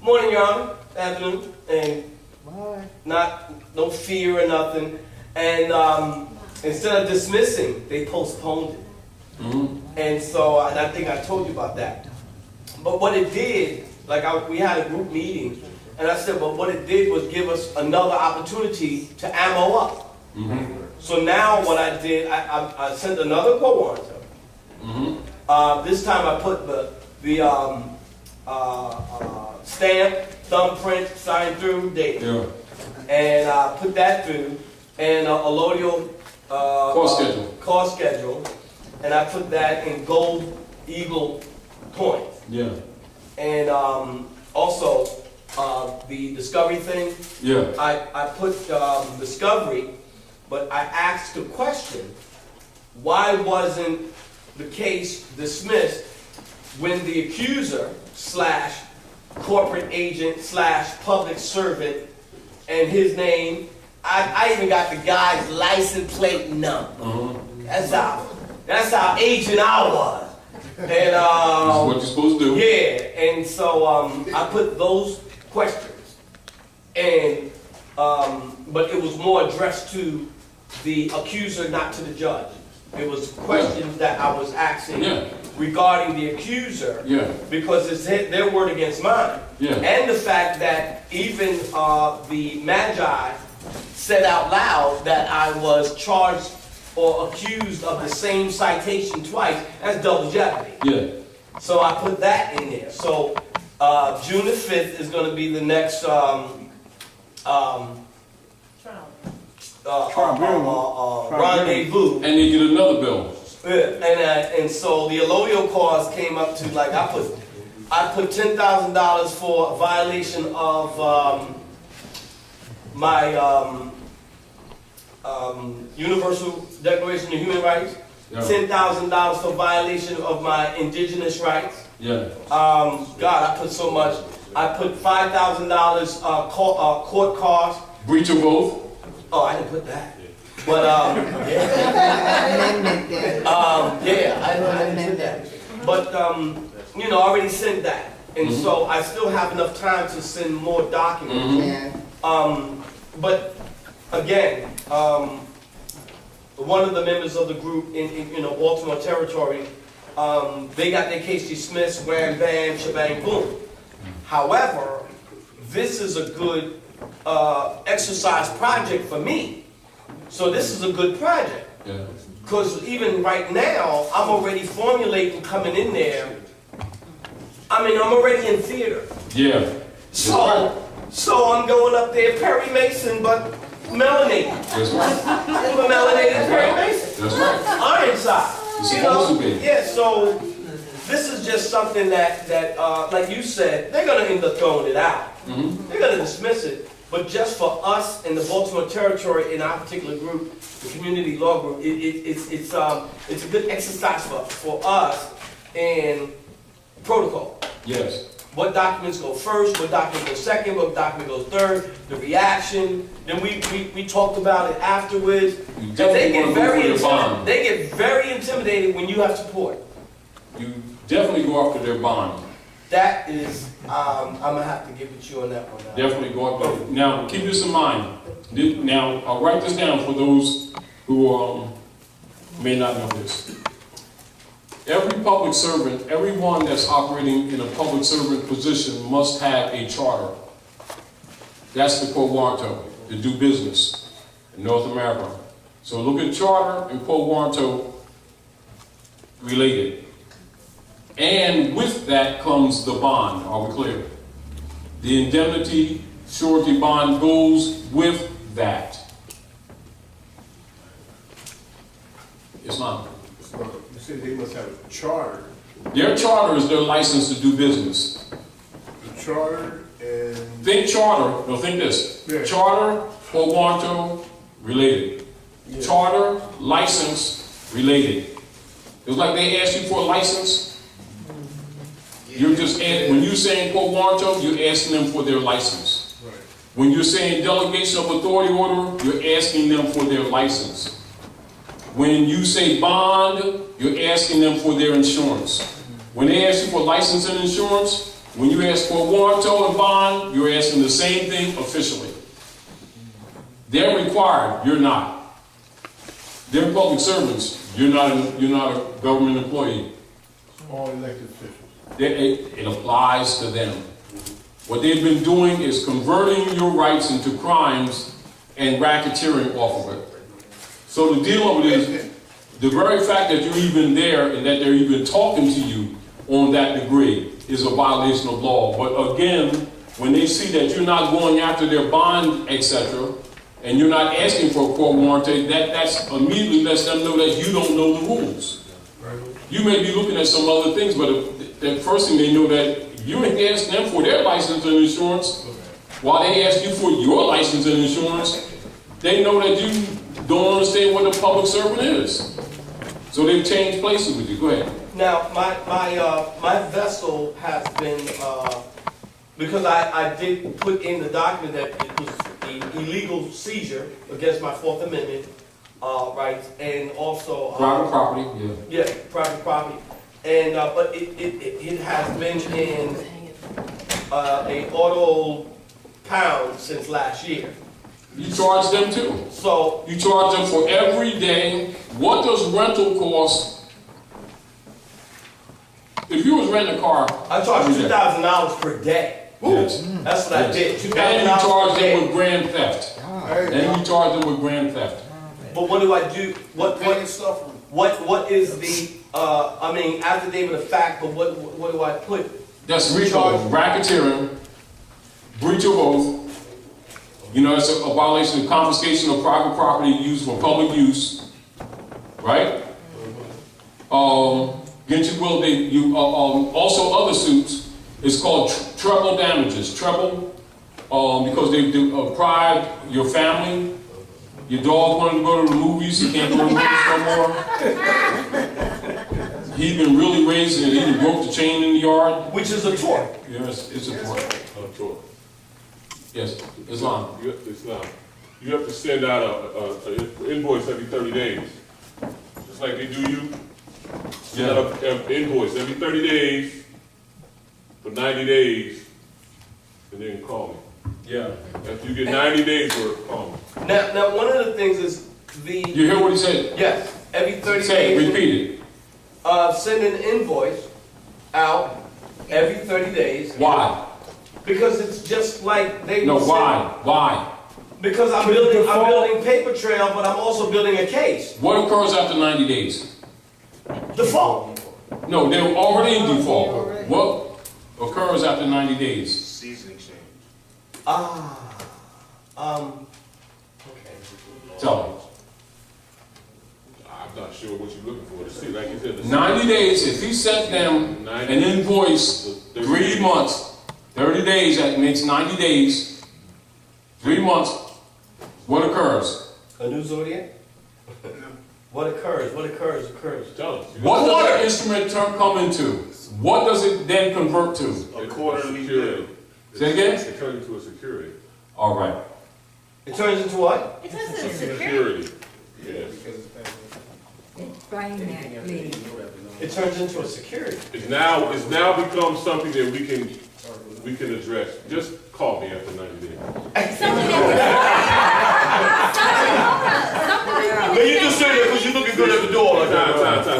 Morning, Your Honor, afternoon. And no fear or nothing. And instead of dismissing, they postponed it. And so, and I think I told you about that. But what it did, we had a group meeting, and I said, well, what it did was give us another opportunity to ammo up. So now what I did, I sent another court warrant. This time I put the stamp, thumbprint, signed through, date. And I put that through, and a allodial cost schedule, and I put that in gold eagle coins. And also the discovery thing. I put discovery, but I asked the question: why wasn't the case dismissed when the accuser / corporate agent / public servant and his name? I even got the guy's license plate number. That's how agent I was. And that's what you're supposed to do. Yeah, and so I put those questions, and but it was more addressed to the accuser, not to the judge. It was questions that I was asking regarding the accuser, because it's their word against mine, and the fact that even the Magi said out loud that I was charged or accused of the same citation twice, that's double jeopardy. Yeah. So I put that in there. So June the 5th is going to be the next rendezvous. And they get another bill. And so the allodial cause came up to, like, I put $10,000 for a violation of my Universal Declaration of Human Rights. Yeah. $10,000 for violation of my indigenous rights. Yeah. God, I put so much. I put $5,000 court costs. Breach of oath. Oh, I didn't put that. But yeah. Yeah, I didn't put that. But you know, I already sent that, and so I still have enough time to send more documents. But again, one of the members of the group in Baltimore territory, they got their case dismissed, wham, bam, shebang, boom. However, this is a good exercise project for me. So this is a good project. Because even right now, I'm already formulating coming in there. I mean, I'm already in theater. Yeah. So I'm going up there, Perry Mason, but melanated. That's right. Melanated Perry Mason. That's right. Ironside. It's supposed to be. Yeah, so this is just something that like you said, they're going to end up throwing it out. They're going to dismiss it. But just for us in the Baltimore territory, in our particular group, the community law group, it's a good exercise for us in protocol. Yes. What documents go first, what document goes second, what document goes third, the reaction. Then we talked about it afterwards. And they get very intimidated when you have support. You definitely go after their bond. That is, I'm gonna have to give it to you on that one. Definitely go after it. Now, keep this in mind. Now, I'll write this down for those who may not know this. Every public servant, everyone that's operating in a public servant position must have a charter. That's the quo warranto, to do business in North America. So look at charter and quo warranto related. And with that comes the bond, are we clear? The indemnity surety bond goes with that. It's not. You said they must have a charter. Their charter is their license to do business. The charter and... Think charter, no, think this. Yeah. Charter, quo warranto, related. Yeah. Charter, license, related. It's like they ask you for a license. You're just when you're saying quo warranto, you're asking them for their license. Right. When you're saying delegation of authority order, you're asking them for their license. When you say bond, you're asking them for their insurance. When they ask you for license and insurance, when you ask for warranto and bond, you're asking the same thing officially. They're required, you're not. They're public servants, you're not a government employee. All elected officials. It applies to them. What they've been doing is converting your rights into crimes and racketeering off of it. So the deal of it is, the very fact that you're even there and that they're even talking to you on that degree is a violation of law. But again, when they see that you're not going after their bond, etc., and you're not asking for a quo warranto, that's immediately lets them know that you don't know the rules. You may be looking at some other things, but the first thing they know that you ain't asking them for their license and insurance, while they ask you for your license and insurance, they know that you don't understand what a public servant is. So they've changed places with you. Go ahead. Now, my vessel has been, because I did put in the document that it was an illegal seizure against my Fourth Amendment rights, and also Private property, yeah. Yeah, private property, and but it has been in a auto pound since last year. You charge them too. So you charge them for every day. What does rental cost? If you was renting a car, I charge $2,000 per day. Yes. That's what I did. $2,000 And you charge per day. them with grand theft. And you charge them with grand theft. but what do I do? What suffering. what is the I mean, affidavit of fact? But what do I put? That's RICO, racketeering, breach of oath. You know, it's a violation of confiscation of private property used for public use, right? Against your will, also other suits. It's called treble damages. Treble, because they deprived your family. Your dog wanted to go to the movies. He can't go to the movies no more. He's been really raised and he broke the chain in the yard. Which is a tort. Yes, it's a tort. Yes, Islam. Islam. You have to send out an invoice every 30 days. Just like they do you. Send out an invoice every 30 days for 90 days and then call me. Yeah. After you get 90 days worth, call me. Now, one of the things is the... You hear what he said? Yes. Every 30 Say days... it, repeat it. Send an invoice out every 30 days. Why? Because it's just like they... No, why? Why? Because I'm building paper trail, but I'm also building a case. What occurs after 90 days? Default. No, they're already in default. What occurs after 90 days? Seasoning change. Okay. Tell me. I'm not sure what you're looking for. To see, like you said, 90 days, if he sent them an invoice 3 months, 30 days, that makes 90 days, 3 months, what occurs? A new zodiac? What occurs? Tell us. What does the instrument come into? What does it then convert to? A quarterly bill. Say again? It turns into a security. All right. It turns into what? It turns into Security. Yes. Explain that, please. It turns into a security. It's now become something that we can address. Just call me after 90 days. But you just say that because you're looking good at the door. Like Time.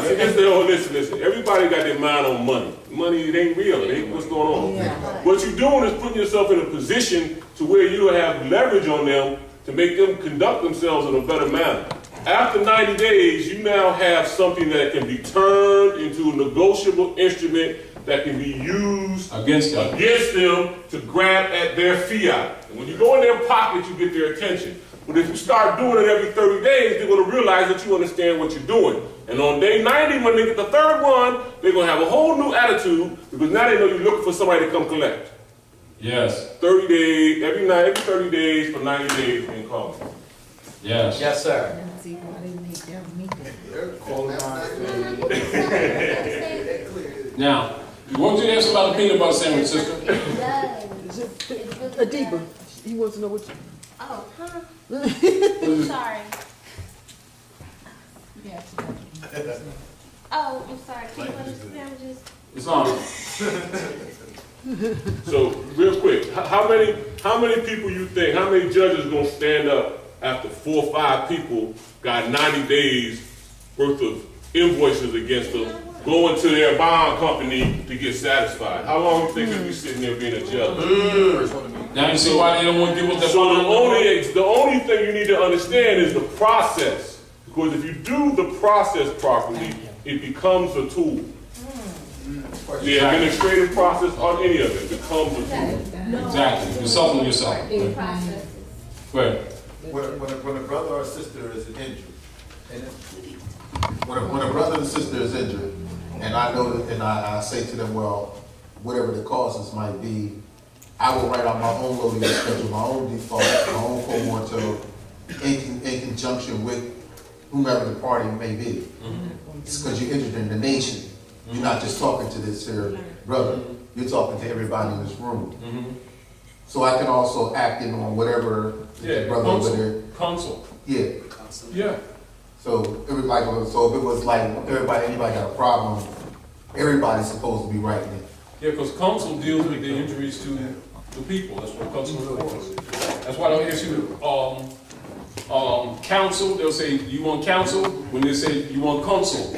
Listen. Everybody got their mind on money. Money, it ain't real. It ain't what's going on. Yeah. What you're doing is putting yourself in a position to where you have leverage on them to make them conduct themselves in a better manner. After 90 days, you now have something that can be turned into a negotiable instrument that can be used Against them. to grab at their fiat. And when you go in their pocket, you get their attention. But if you start doing it every 30 days, they're going to realize that you understand what you're doing. And on day 90, when they get the third one, they're going to have a whole new attitude because now they know you're looking for somebody to come collect. Yes. 30 days, every 30 days for 90 days in call. Yes. Yes, sir. See why they make them meet that. Now, what did you answer about the peanut butter sandwich, sister? It does. It's really Adiba, does. he wants to know what you... Oh, huh? Sorry. Yeah. Oh, I'm sorry. Peanut butter sandwiches. It's on. So, real quick, how many people you think, how many judges are going to stand up after 4 or 5 people got 90 days worth of invoices against them, going to their bond company to get satisfied? How long do you think they'll be sitting there being a judge? Now you see why they don't want to give us the So bond? the only thing you need to understand is the process. Because if you do the process properly, it becomes a tool. The administrative process on any of it becomes a tool. Exactly. Yourself and yourself. Go ahead. When a brother or sister is injured, when a brother or sister is injured, and I know that, and I say to them, well, whatever the causes might be, I will write out my own loading schedule, my own default, my own co-mortal, in conjunction with whomever the party may be. It's because you're injured in the nation. You're not just talking to this here brother. You're talking to everybody in this room. So I can also act in on whatever the brother over there. Counsel. Yeah. Yeah. So it was like, so if it was like anybody got a problem, everybody's supposed to be writing it. Yeah, because counsel deals with the injuries to the people. That's what counsel is for. That's why they'll issue counsel. They'll say, you want counsel? When they say, you want counsel,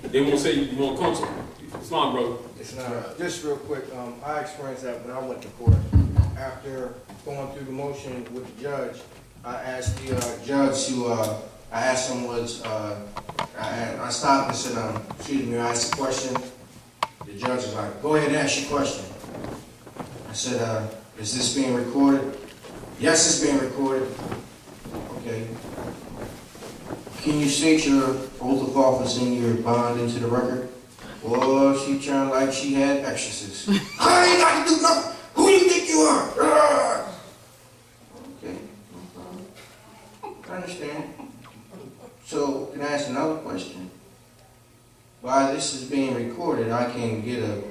they won't say, you want counsel. It's not, brother. It's not. Just real quick, I experienced that when I went to court. After going through the motion with the judge, I asked the judge to, I asked him I stopped and said, excuse me, I asked a question. The judge was like, go ahead and ask your question. I said, is this being recorded? Yes, it's being recorded. Okay. Can you state your oath of office and your bond into the record? Well, she trying like she had exorcists. I ain't got to do nothing. Who do you think you are? Okay, no problem. I understand. So, can I ask another question? While this is being recorded, I can get a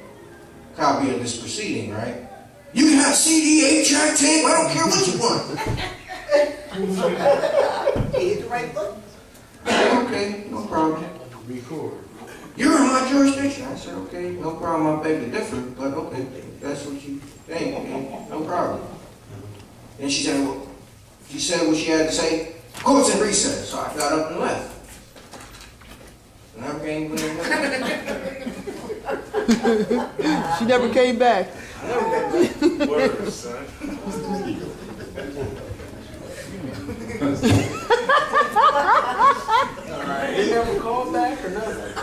copy of this proceeding, right? You can have CD, 8-track tape, I don't care what you want. You hit the right button. Okay, no problem. Record. You're in my jurisdiction. I said, okay, no problem, I beg to differ, but okay, that's what you think, okay, no problem. And she said what she had to say. Court's in recess, so I got up and left. And I came She never came back. Word, son. They never called back or nothing.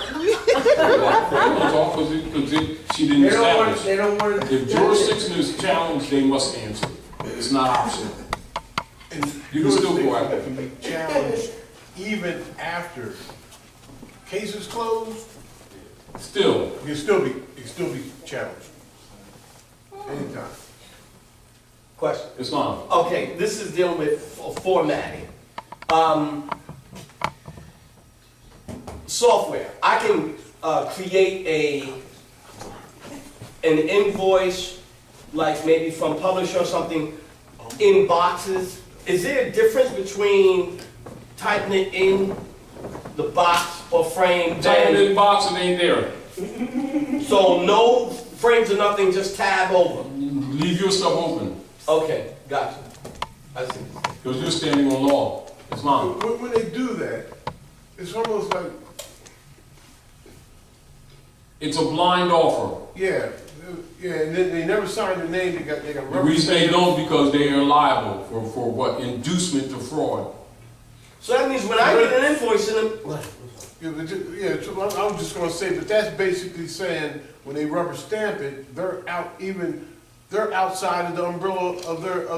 She didn't establish. They don't want to. If jurisdiction is challenged, they must answer. It's not optional. You can still go after. Can be challenged even after case is closed. Still. You can still be challenged. Anytime. Question. It's not. Okay, this is dealing with formatting. Software. I can create an invoice, like maybe from publisher or something, in boxes. Is there a difference between typing it in the box or frame? Typing it in the box, it ain't there. So no frames or nothing, just tab over. Leave your stuff open. Okay, gotcha. I see. Because you're standing on law. It's mine. When they do that, it's almost like, It's a blind offer. yeah, and then they never sign the name. They got The reason they don't because they are liable for what? Inducement to fraud. So that means when I get an invoice in them, I was just going to say, but that's basically saying when they rubber stamp it, they're outside of the umbrella of their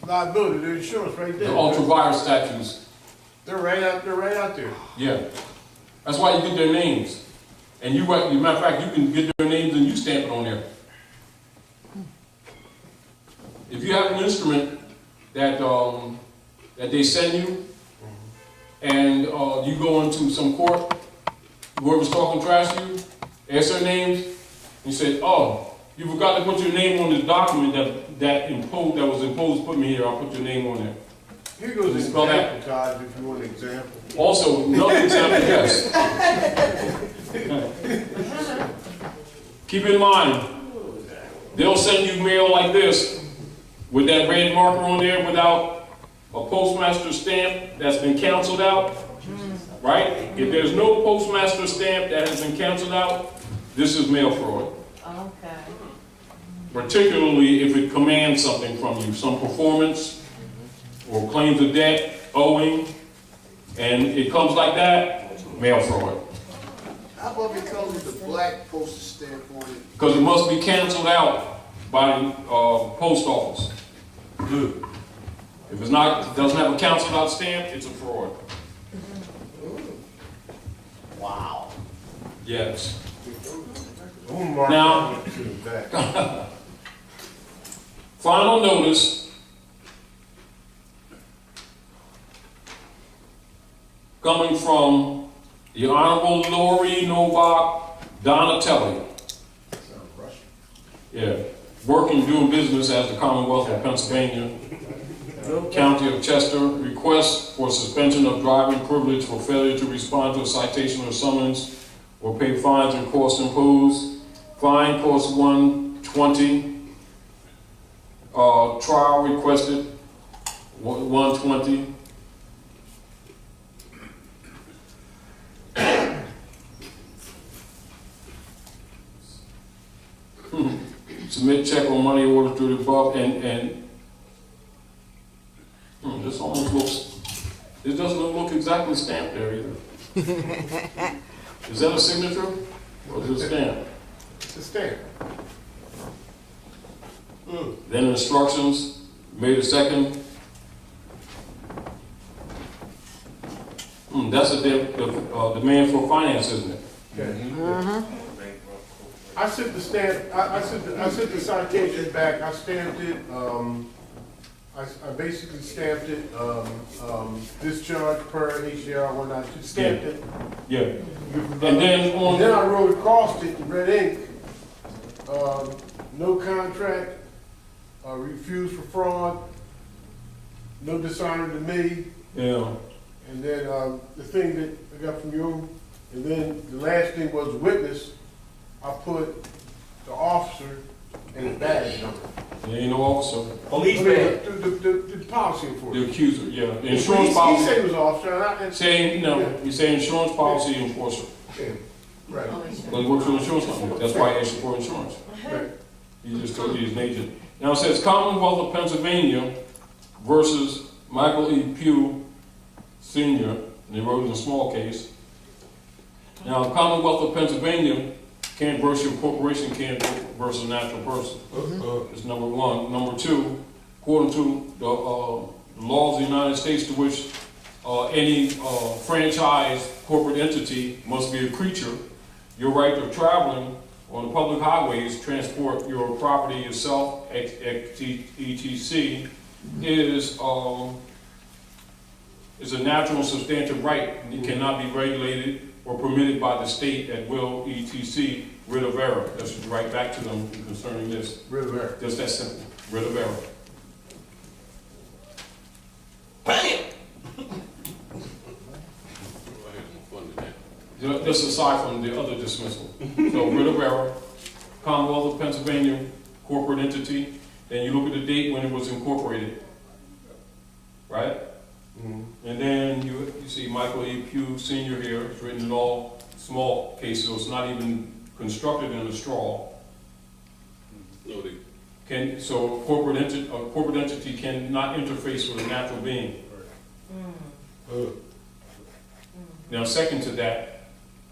liability, their insurance, right there. The ultra-virus statutes. They're right out there. Yeah. That's why you get their names. And you, as a matter of fact, you can get their names and you stamp it on there. If you have an instrument that they send you, and you go into some court, whoever's talking trash to you, ask their names, you say, oh, you forgot to put your name on this document that was imposed, put me here, I'll put your name on there. Here goes an example, Todd, if you want an example. Also, another example, yes. Keep in mind, they'll send you mail like this with that red marker on there without a postmaster stamp that's been canceled out, right? If there's no postmaster stamp that has been canceled out, this is mail fraud. Okay. Particularly if it commands something from you, some performance or claims of debt, owing, and it comes like that, mail fraud. How about it comes with the black postage stamp on it? Because it must be canceled out by the post office. Good. If it's not, it doesn't have a canceled out stamp, it's a fraud. wow. Yes. Now, final notice. Coming from the Honorable Lori Novak Donatelli. Yeah. Working, doing business as the Commonwealth of Pennsylvania, County of Chester, request for suspension of driving privilege for failure to respond to a citation or summons or pay fines and costs imposed. Fine costs $120. Trial requested $120. Submit check or money order to the above, and This almost looks, it doesn't look exactly stamped there either. Is that a signature or is it a stamp? It's a stamp. Then instructions, May the 2nd. That's a demand for finance, isn't it? Okay. I sent the stamp, I sent the citation back, I stamped it, I basically stamped it, discharge per HCR 192, stamped it. Yeah. And then I wrote across it in red ink, no contract, refused for fraud, no dishonor to me. Yeah. And then the thing that I got from you, and then the last thing was witness. I put the officer and the badge number. There ain't no officer. Policeman. The policy enforcement. The accuser, yeah. The insurance policy. He said he was officer. You say insurance policy enforcer. Yeah. Right. But he works for an insurance company. That's why he asked you for insurance. Right. He just told you he's an agent. Now it says Commonwealth of Pennsylvania versus Michael E. Pugh Sr. And they wrote it in a small case. Now, Commonwealth of Pennsylvania can't versus your corporation, can't versus a natural person. It's number one. Number two, according to the laws of the United States, to which any franchise corporate entity must be a creature, your right of traveling on the public highways, transport your property yourself, etc., is a natural and substantial right. It cannot be regulated or permitted by the state at will, etc., writ of error. That's right back to them concerning this. Writ of error. Just that simple. Writ of error. Bam! Just aside from the other dismissal. So, writ of error, Commonwealth of Pennsylvania, corporate entity, then you look at the date when it was incorporated. Right? And then you see Michael E. Pugh Sr. here. It's written in all small cases, so it's not even constructed in a straw. So a corporate entity cannot interface with a natural being. Now, second to that,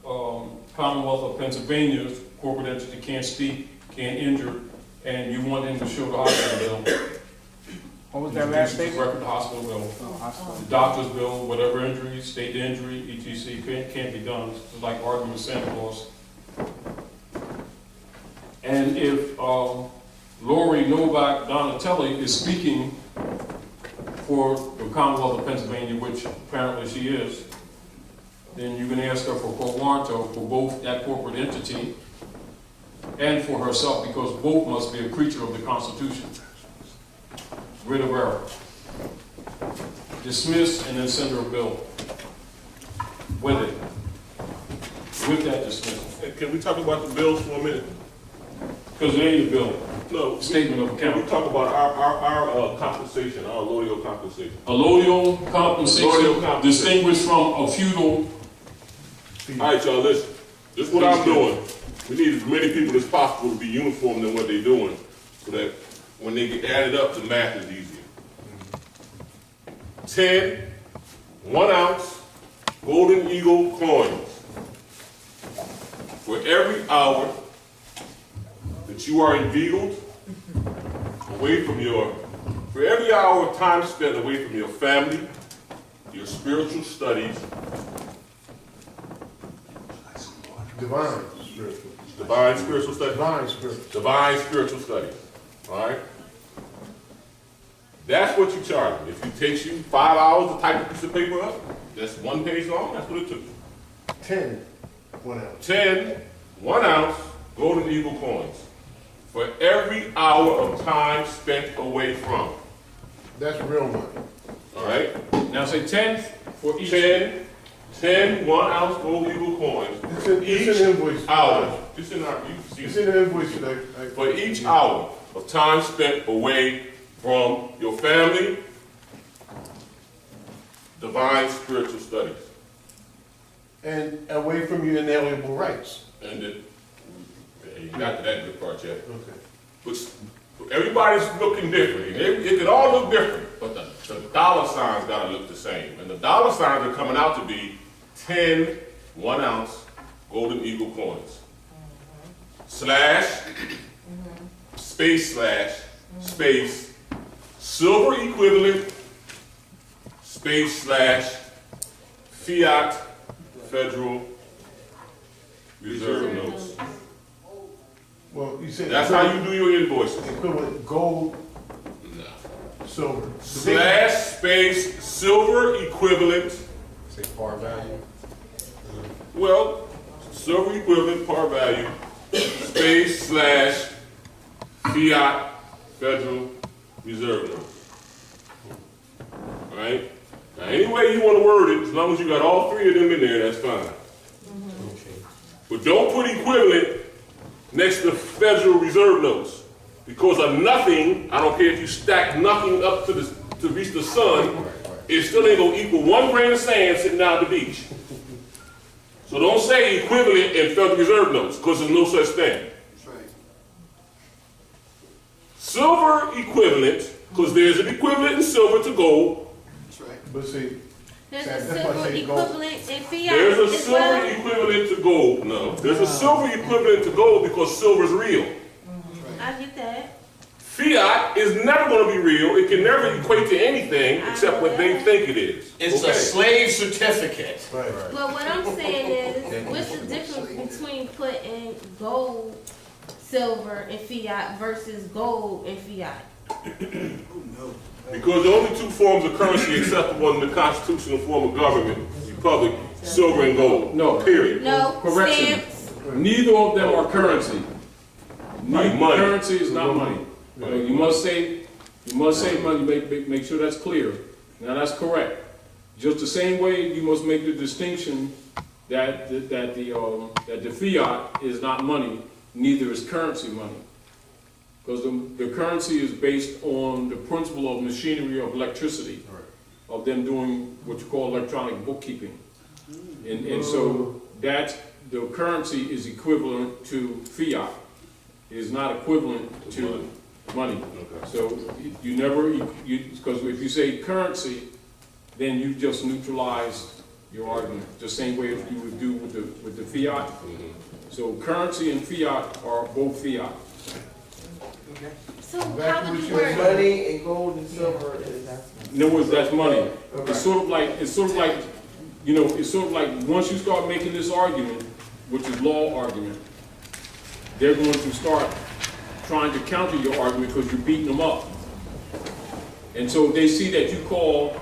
Commonwealth of Pennsylvania's corporate entity can't speak, can't injure, and you want them to show the hospital bill. What was that last statement? Record the hospital bill. The doctor's bill, whatever injury, state injury, etc. can't be done. It's like arguing with Santa Claus. And if Lori Novak Donatelli is speaking for the Commonwealth of Pennsylvania, which apparently she is, then you can ask her for quo warranto for both that corporate entity and for herself, because both must be a creature of the Constitution. Writ of error. Dismiss and then send her a bill with it. With that dismissal. Hey, can we talk about the bills for a minute? Because it ain't a bill. No. Statement of account. We talk about our compensation, our allodial compensation. Allodial compensation distinguished from a feudal. All right, y'all, listen. This is what I'm doing. We need as many people as possible to be uniform in what they're doing, so that when they get added up, the math is easier. 10 1-ounce Golden Eagle coins for every hour that you are inveigled away from for every hour of time spent away from your family, your spiritual studies, Divine spiritual studies. All right? That's what you charge me. If it takes you 5 hours to type a piece of paper up, that's 1 page long, that's what it took you. 10 1-ounce. 10 1-ounce Golden Eagle coins for every hour of time spent away from. That's real money. All right? Now say 10 for each. 10 1-ounce Golden Eagle coins It's an invoice. hour. It's in our, you see, It's in the invoice today. for each hour of time spent away from your family, divine spiritual studies. And away from your inalienable rights. And you got to that good part yet. Okay. But everybody's looking different. It could all look different, but the the dollar signs gotta look the same. And the dollar signs are coming out to be 10 1-ounce golden eagle coins. Slash, space slash, space, silver equivalent, space slash, fiat, Federal Reserve notes. Well, you said. That's how you do your invoices. Equivalent gold, silver. Slash, space, silver equivalent, Say par value. well, silver equivalent par value, space, slash, fiat, Federal Reserve notes. All right? Now, any way you want to word it, as long as you got all three of them in there, that's fine. But don't put equivalent next to Federal Reserve notes. Because a nothing, I don't care if you stack nothing up to reach the sun, it still ain't gonna equal 1 grain of sand sitting down at the beach. So don't say equivalent in Federal Reserve notes, because there's no such thing. That's right. Silver equivalent, because there's an equivalent in silver to gold. That's right. But see, There's That's a why I silver say gold. equivalent in fiat There's a as silver well. equivalent to gold. No, there's a silver equivalent to gold because silver's real. I get that. Fiat is never going to be real. It can never equate to anything except what they think it is. It's Okay. a slave certificate. right. But what I'm saying is, what's the difference between putting gold, silver, and fiat versus gold and fiat? Because the only two forms of currency acceptable in the constitutional form of government, republic, silver and gold. No. Period. No, Correction. stamps. Neither of them are currency. Like money. Currency is not money. You must say money. Make sure that's clear. Now that's correct. Just the same way you must make the distinction that the fiat is not money. Neither is currency money. Because the currency is based on the principle of machinery of electricity, of them doing what you call electronic bookkeeping. And so that the currency is equivalent to fiat. It is not equivalent to money. Okay. So you never, because if you say currency, then you just neutralize your argument, the same way as you would do with the fiat. So currency and fiat are both fiat. So how would you word it? Money and gold and silver is. In other words, that's money. It's sort of like, you know, it's sort of like once you start making this argument, which is law argument, they're going to start trying to counter your argument because you're beating them up. And so they see that you call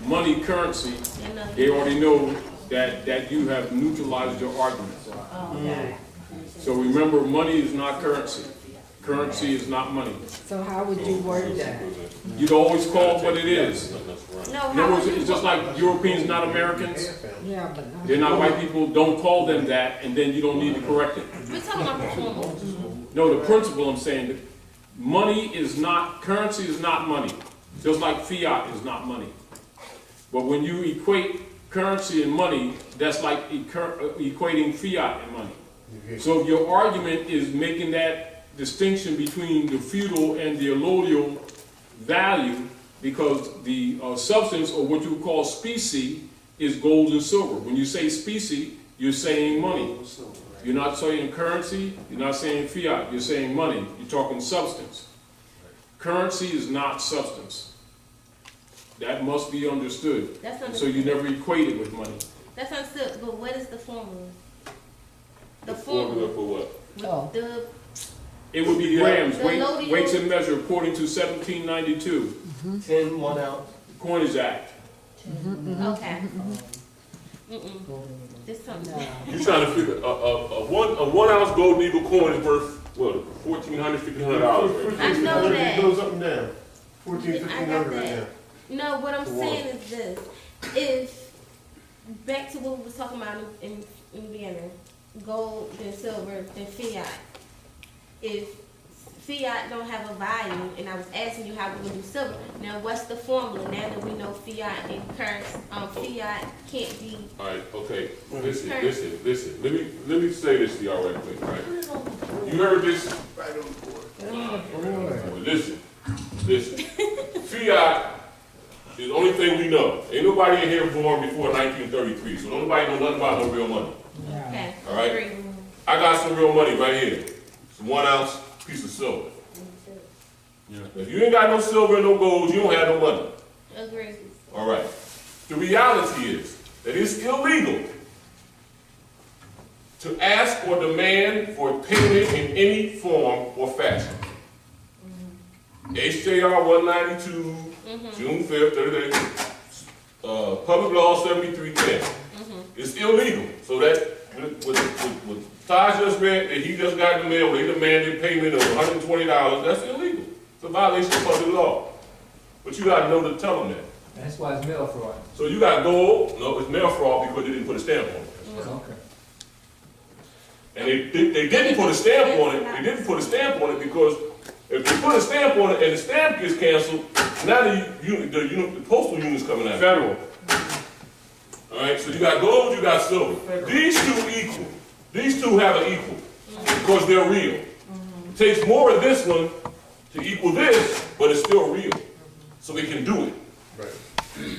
money currency, they already know that you have neutralized your argument. So remember, money is not currency. Currency is not money. So how would you word that? You'd always call it what it is. No, In other how words, would you it's just like Europeans, not Americans. Yeah, but not. They're not white people. Don't call them that, and then you don't need to correct it. We're talking about performance. No, the principle I'm saying, that money is not, currency is not money. Just like fiat is not money. But when you equate currency and money, that's like equating fiat and money. So if your argument is making that distinction between the feudal and the allodial value, because the substance, or what you would call specie, is gold and silver. When you say specie, you're saying money. You're not saying currency, you're not saying fiat, you're saying money. You're talking substance. Currency is not substance. That must be understood. That's So understood. you never equate it with money. That's understood, but what is the formula? The Formula formula. for what? Oh. The, It would be grams, The allodial- weights and measure according to 1792 10 1 ounce. Coinage Act. okay. This something. You're trying to figure a 1 ounce gold eagle coin is worth what? $1,400, $1,500. I know that. It goes up and down. 14, I 1500 got right now. that. No, what I'm saying is this. If, back to what we was talking about in the beginning, gold, then silver, then fiat. If fiat don't have a value, and I was asking you how we're gonna do silver, now what's the formula? Now that we know fiat and currency, fiat can't be. All right, okay. Listen. Let me say this to y'all right quick, right? You heard this? Right on the board. Well, listen. Fiat It's the only thing we know. Ain't nobody in here born before 1933, so nobody know nothing about no real money. Okay. All right? Agree. I got some real money right here. It's a 1 ounce piece of silver. If you ain't got no silver and no gold, you don't have no money. Agree. All right. The reality is that it's illegal to ask or demand for payment in any form or fashion. HJR 192, June 5th, 30 Public Law 7310. It's illegal. So that what Taj just read, that he just got in the mail, they demanded payment of $120, that's illegal. It's a violation of public law. But you got to know to tell them that. That's why it's mail fraud. So you got gold, no, it's mail fraud because they didn't put a stamp on it. Okay. And they didn't put a stamp on it, they didn't put a stamp on it because if they put a stamp on it and the stamp gets canceled, now the postal unit's coming out. Federal. All right, so you got gold, you got silver. These two equal. These two have an equal because they're real. It takes more of this one to equal this, but it's still real. So we can do it. Right.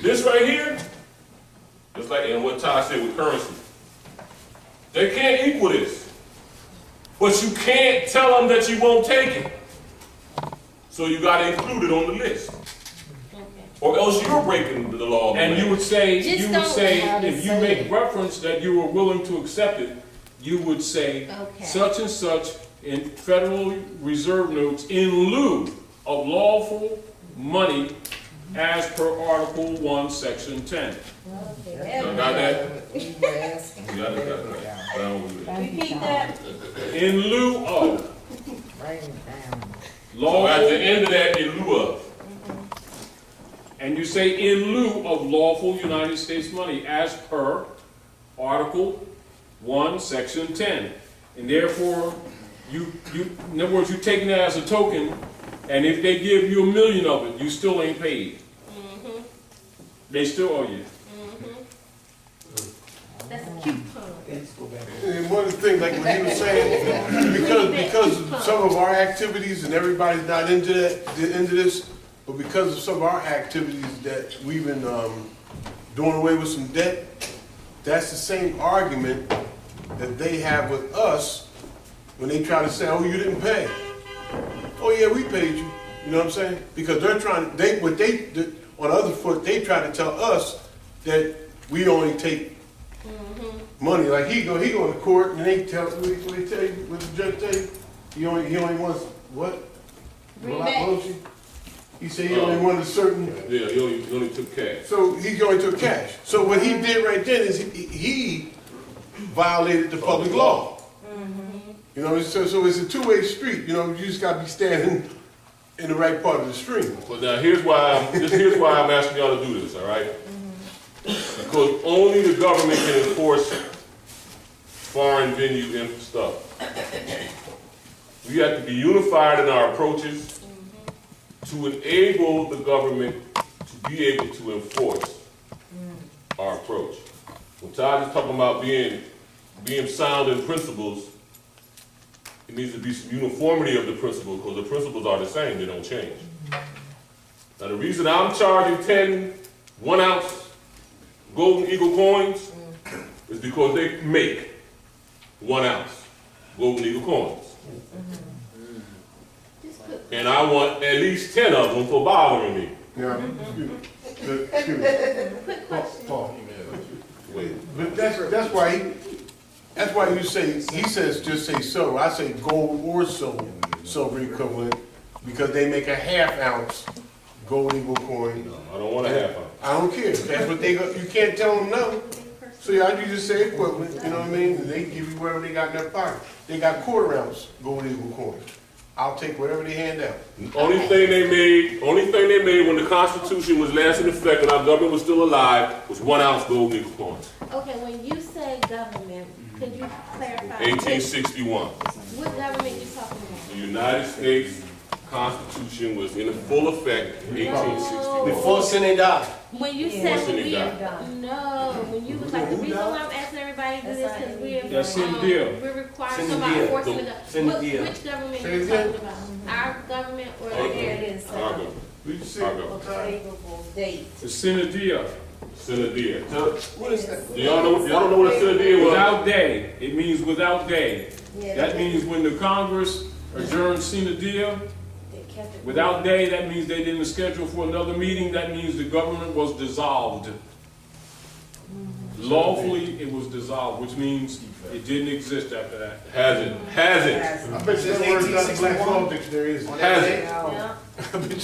This right here, just like in what Ty said with currency, they can't equal this. But you can't tell them that you won't take it. So you got to include it on the list. Or else you're breaking the law. And you would say, Just if you make reference that you were willing to accept it, you would say such and such in Federal Reserve notes in lieu of lawful money as per Article 1, Section 10. Okay. You got that? You got it. Repeat that. In lieu of. So at the end of that, in lieu of. And you say in lieu of lawful United States money as per Article 1, Section 10. And therefore, in other words, you're taking that as a token, and if they give you $1 million of it, you still ain't paid. They still owe you. That's a cute pun. And one of the things, like what he was saying, because some of our activities, and everybody's not into this, but because of some of our activities that we've been doing away with some debt, that's the same argument that they have with us when they try to say, oh, you didn't pay. Oh yeah, we paid you. You know what I'm saying? Because they're trying, on the other foot, they try to tell us that we only take money. Like he go to court and they tell what the judge tell you? He only wants what? He said he only wanted a certain. Yeah, he only took cash. So he only took cash. So what he did right then is he violated the public law. You know, so it's a two-way street. You know, you just got to be standing in the right part of the stream. But now here's why I'm asking y'all to do this. All right? Because only the government can enforce foreign venue and stuff. We have to be unified in our approaches to enable the government to be able to enforce our approach. When Todd is talking about being sound in principles, it needs to be some uniformity of the principles because the principles are the same, they don't change. Now the reason I'm charging 10 1-ounce golden eagle coins is because they make 1 ounce golden eagle coins. And I want at least 10 of them for bothering me. Yeah. Paul. But that's why you say, he says just say silver. I say gold or silver equivalent, because they make a 1/2 ounce gold eagle coin. No, I don't want a 1/2 ounce. I don't care. That's what you can't tell them no. So yeah, you just say equivalent, you know what I mean? And they give you whatever they got in their pocket. They got 1/4 ounce gold eagle coins. I'll take whatever they hand out. The only thing they made when the Constitution was last in effect and our government was still alive was 1 ounce gold eagle coins. Okay, when you say government, could you clarify? 1861. What government you talking about? The United States Constitution was in full effect in 1861. Before Senate died. When you Before said Senate died. when you was like, the reason why I'm asking everybody everybody do this because That's Cynthia. we're required Cynthia. somebody enforcing it. Cynthia. Which government are you talking about? Our government or theirs? It's Synadia. Synadia. What is that? Y'all don't know what a Synadia was? Without day. It means without day. That means when the Congress adjourned Synadia, without day, that means they didn't schedule for another meeting. That means the government was dissolved. Lawfully, it was dissolved, which means it didn't exist after that. Has it? I bet you that word doesn't Black Law Dictionary is. Has it?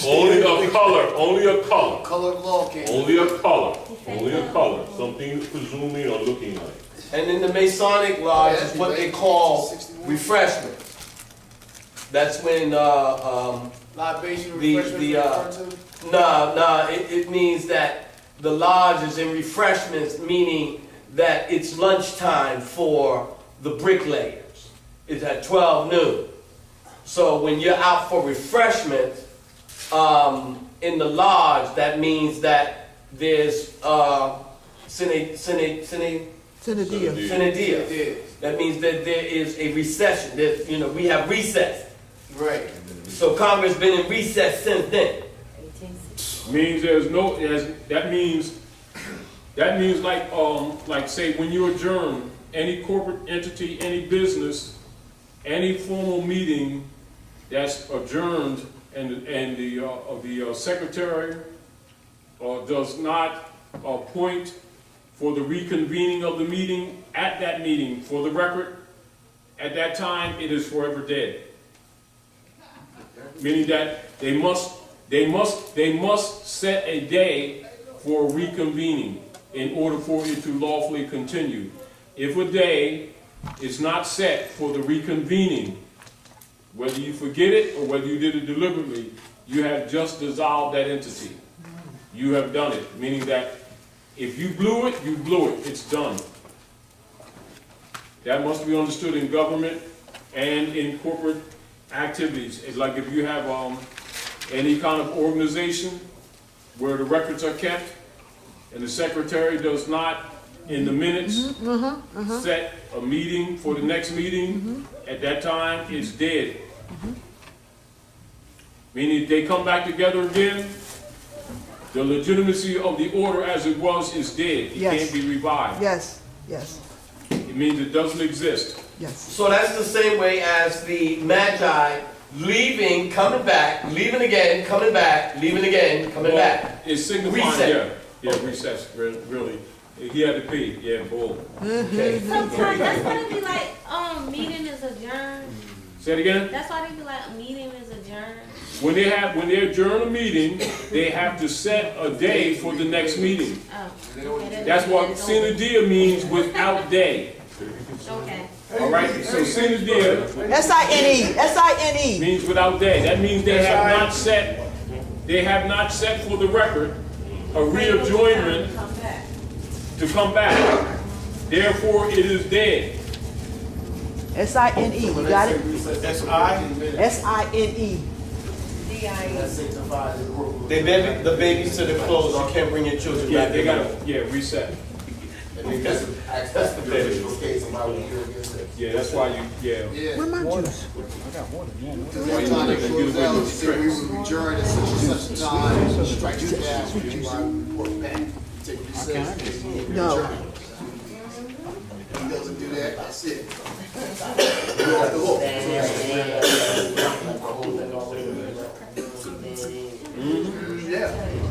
Only a color. Only a color. Color of law came. Only a color. Only a color. Something presuming or looking like. And in the Masonic lodge is what they call refreshment. That's when Libation refreshment. it means that the lodge is in refreshments, meaning that it's lunchtime for the bricklayers. It's at 12 noon. So when you're out for refreshment in the lodge, that means that there's Synadia. That means that there is a recession. That we have recess. Right. So Congress been in recess since then. Means there's no. That means like say when you adjourn any corporate entity, any business, any formal meeting that's adjourned, and the secretary does not appoint for the reconvening of the meeting at that meeting. For the record, at that time it is forever dead. Meaning that they must set a day for reconvening in order for it to lawfully continue. If a day is not set for the reconvening, whether you forget it or whether you did it deliberately, you have just dissolved that entity. You have done it, meaning that if you blew it, you blew it. It's done. That must be understood in government and in corporate activities. It's like if you have any kind of organization where the records are kept and the secretary does not, in the minutes, set a meeting for the next meeting, at that time it's dead. Meaning if they come back together again, the legitimacy of the order as it was is dead. It can't be revived. Yes. It means it doesn't exist. Yes. So that's the same way as the Magi leaving, coming back, leaving again, coming back, leaving again, coming back. It's signifying, Reset. recess, really. He had to pee, bull. Okay. Sometimes that's why they be like, meeting is adjourned. Say it again? That's why they be like, meeting is adjourned. When they adjourn a meeting, they have to set a day for the next meeting. That's what Synadia means, without day. Okay. All right, so Synadia S-I-N-E means without day. That means they have not set for the record a readjournment to come back. Therefore, it is dead. S-I-N-E, you got it? S-I? S-I-N-E. The babies to the clothes. You can't bring your children Yeah, back. they gotta reset. That's the baby. Yeah, that's why you Where my juice? I got water. Yeah, One time they closed out, they said we will adjourn at such and such a time, strike two down, we report back. Take recess. No. He doesn't do that, that's it. You're off the hook. Yeah,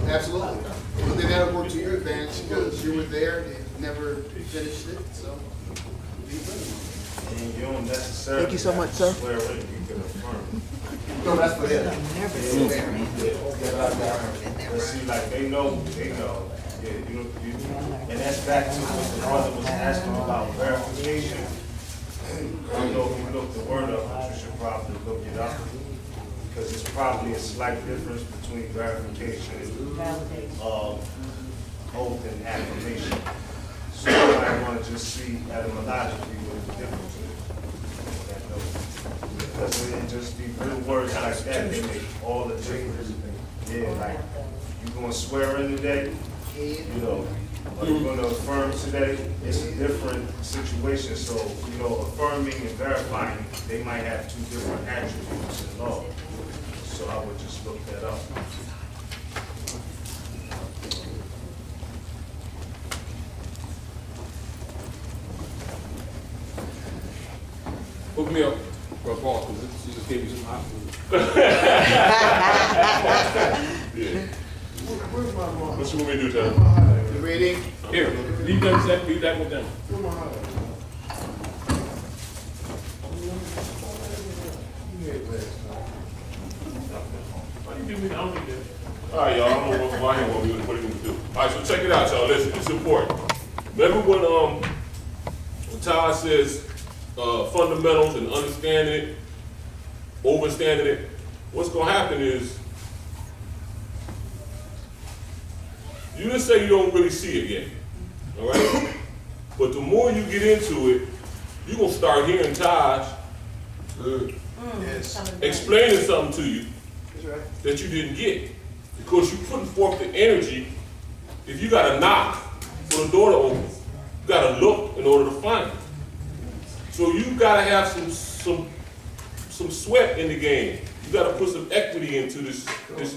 absolutely. But then that'll work to your advantage because you were there and never finished it, so. And you don't necessarily. Thank you so much, sir. Swear in, you can affirm. No, that's for them. But see, like they know. Yeah, and that's back to what the brother was asking about verification. I don't know if you looked the word up, but you should probably look it up. Because it's probably a slight difference between verification of oath and affirmation. So you might want to just see etymologically what the difference is. Because it just be real words like that, they make all the difference. Yeah, like you gonna swear in today, Are you going to affirm today? It's a different situation, so, you know, affirming and verifying, they might have two different attributes in law. So I would just look that up. Hook me up, bro, Paul, because she just gave me some hot food. Yeah. What you want me to do, Tom? You ready? Here, leave that with them. Why you give me the, I don't need that. All right, y'all, I don't know why he want me to what he want to do. All right, so check it out, y'all. Listen, it's important. Remember when Taj says fundamentals and understanding it, overstanding it? What's going to happen is you just say you don't really see it yet, all right? But the more you get into it, you're going to start hearing Taj explaining something to you that you didn't get. Because you're putting forth the energy. If you got to knock for the door to open, you got to look in order to find it. So you got to have some sweat in the game. You got to put some equity into this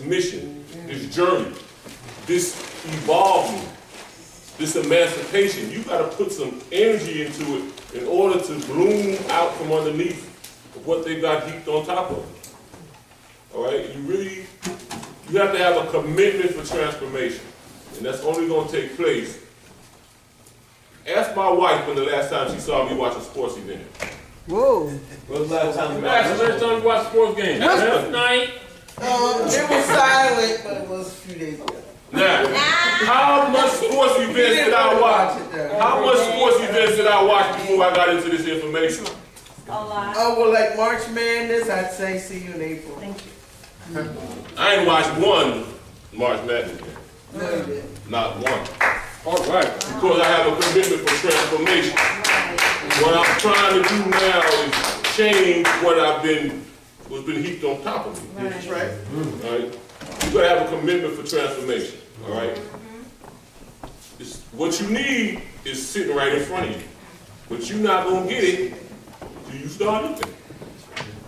mission, this journey, this evolving, this emancipation. You got to put some energy into it in order to bloom out from underneath of what they got heaped on top of. All right, you have to have a commitment for transformation, and that's only going to take place. Ask my wife when the last time she saw me watch a sports event. Whoa. When was the last time you Last time you watched a sports game? Last night. It was silent, but it was a few days ago. Now, how much sports events did I watch? How much sports events did I watch before I got into this information? A lot. Oh, well, like March Madness, I'd say see you in April. Thank you. I ain't watched one March Madness game. No, you didn't. Not one. All right. Because I have a commitment for transformation. What I'm trying to do now is change what's been heaped on top of me. That's right. All right? You gotta have a commitment for transformation. All right? What you need is sitting right in front of you. But you're not gonna get it till you start looking.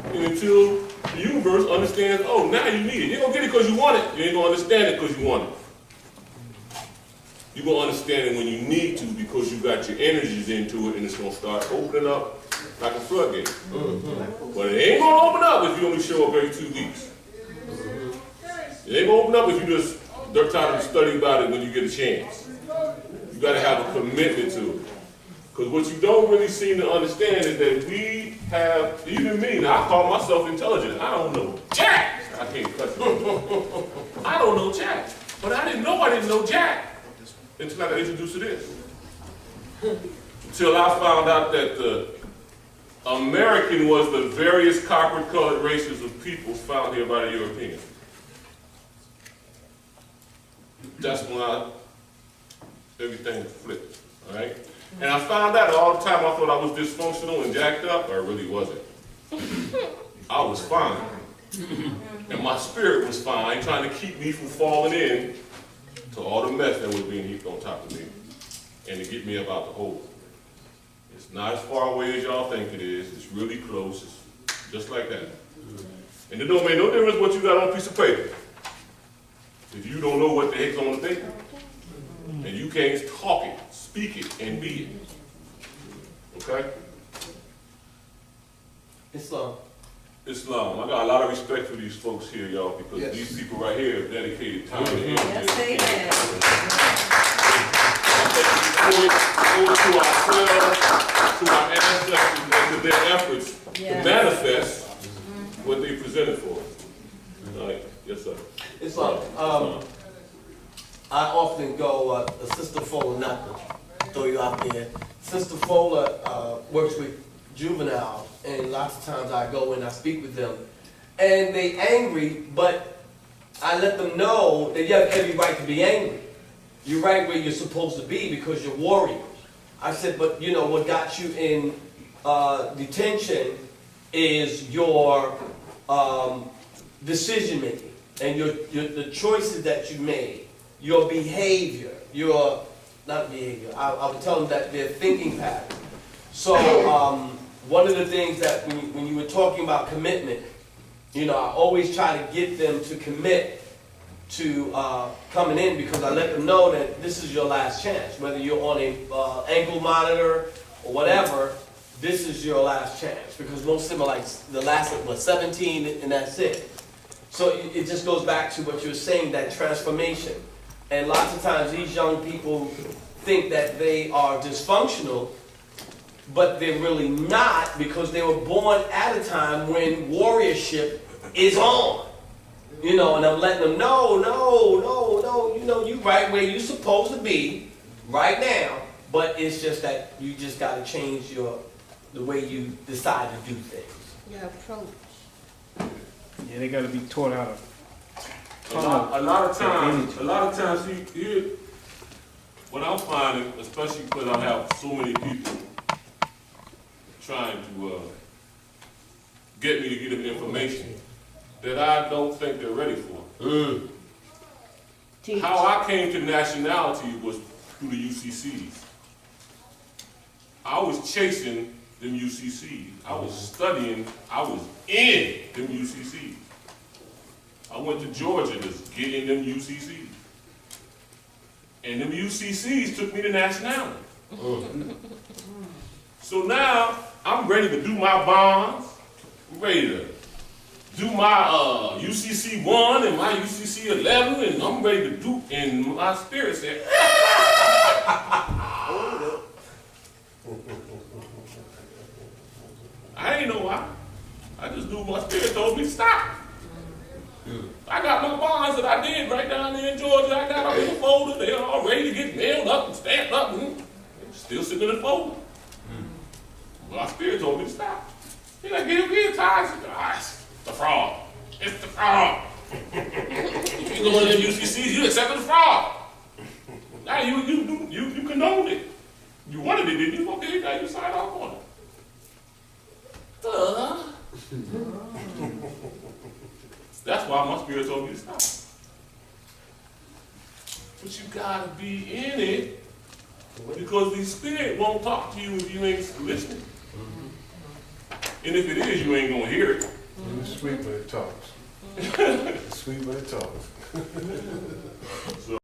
And until the universe understands, oh, now you need it. You ain't gonna get it because you want it. You ain't gonna understand it because you want it. You're going to understand it when you need to because you got your energies into it and it's going to start opening up like a floodgate. But it ain't going to open up if you only show up every 2 weeks. It ain't going to open up if you just dirt tired and study about it when you get a chance. You got to have a commitment to it. Because what you don't really seem to understand is that we have, even me, now I call myself intelligent. I don't know jack. I can't cuss it. I don't know jack. But I didn't know jack until I got introduced to this. Until I found out that the American was the various copper-colored races of peoples found here by the Europeans. That's when everything flipped, all right? And I found out all the time I thought I was dysfunctional and jacked up, I really wasn't. I was fine. And my spirit was fine, trying to keep me from falling in to all the mess that was being heaped on top of me and to get me up out the hole. It's not as far away as y'all think it is. It's really close. It's just like that. And it don't make no difference what you got on a piece of paper if you don't know what the heck's on the paper. And you can't talk it, speak it, and be it. Okay? Islam. Islam. I got a lot of respect for these folks here, y'all, because these people right here have dedicated time and energy. Yes, they have. To ourselves, to our ancestors, and to their efforts to manifest what they presented for us. All right. Yes, sir. Islam. I often go, Sister Fuller, not to throw you out there. Sister Fuller works with juveniles, and lots of times I go and I speak with them, and they angry, but I let them know that you have every right to be angry. You're right where you're supposed to be because you're warriors. I said, but you know what got you in detention is your decision making and the choices that you made, your behavior, your not behavior, I would tell them that their thinking pattern. So one of the things that when you were talking about commitment, you know, I always try to get them to commit to coming in, because I let them know that this is your last chance. Whether you're on a ankle monitor or whatever, this is your last chance. Because most of them are like the last, 17 and that's it. So it just goes back to what you're saying, that transformation. And lots of times these young people think that they are dysfunctional, but they're really not, because they were born at a time when warriorship is on. You know, and I'm letting them know, no, you know, you right where you're supposed to be right now, but it's just that you just got to change the way you decide to do things. Your approach. Yeah, they got to be taught how to. A lot of times, here, what I'm finding, especially because I have so many people trying to get me to give them information that I don't think they're ready for. How I came to nationality was through the UCCs. I was chasing them UCCs. I was studying, I was in them UCCs. I went to Georgia to get in them UCCs. And them UCCs took me to nationality. So now, I'm ready to do my bonds. I'm ready to do my UCC 1 and my UCC 11, and I'm ready to do, and my spirit said, I ain't know why. I just knew my spirit told me to stop. I got my bonds that I did right down there in Georgia. I got them in the folder. They're all ready to get nailed up and stamped up, and still sitting in the folder. My spirit told me to stop. He's like, get here, Taj. It's the fraud. It's the fraud. If you go in the UCCs, you accepted the fraud. Now you condoned it. You wanted it, didn't you? Okay, now you signed off on it. That's why my spirit told me to stop. But you gotta be in it, because the spirit won't talk to you if you ain't listening. And if it is, you ain't gonna hear it. It's sweet when it talks. It's sweet when it talks.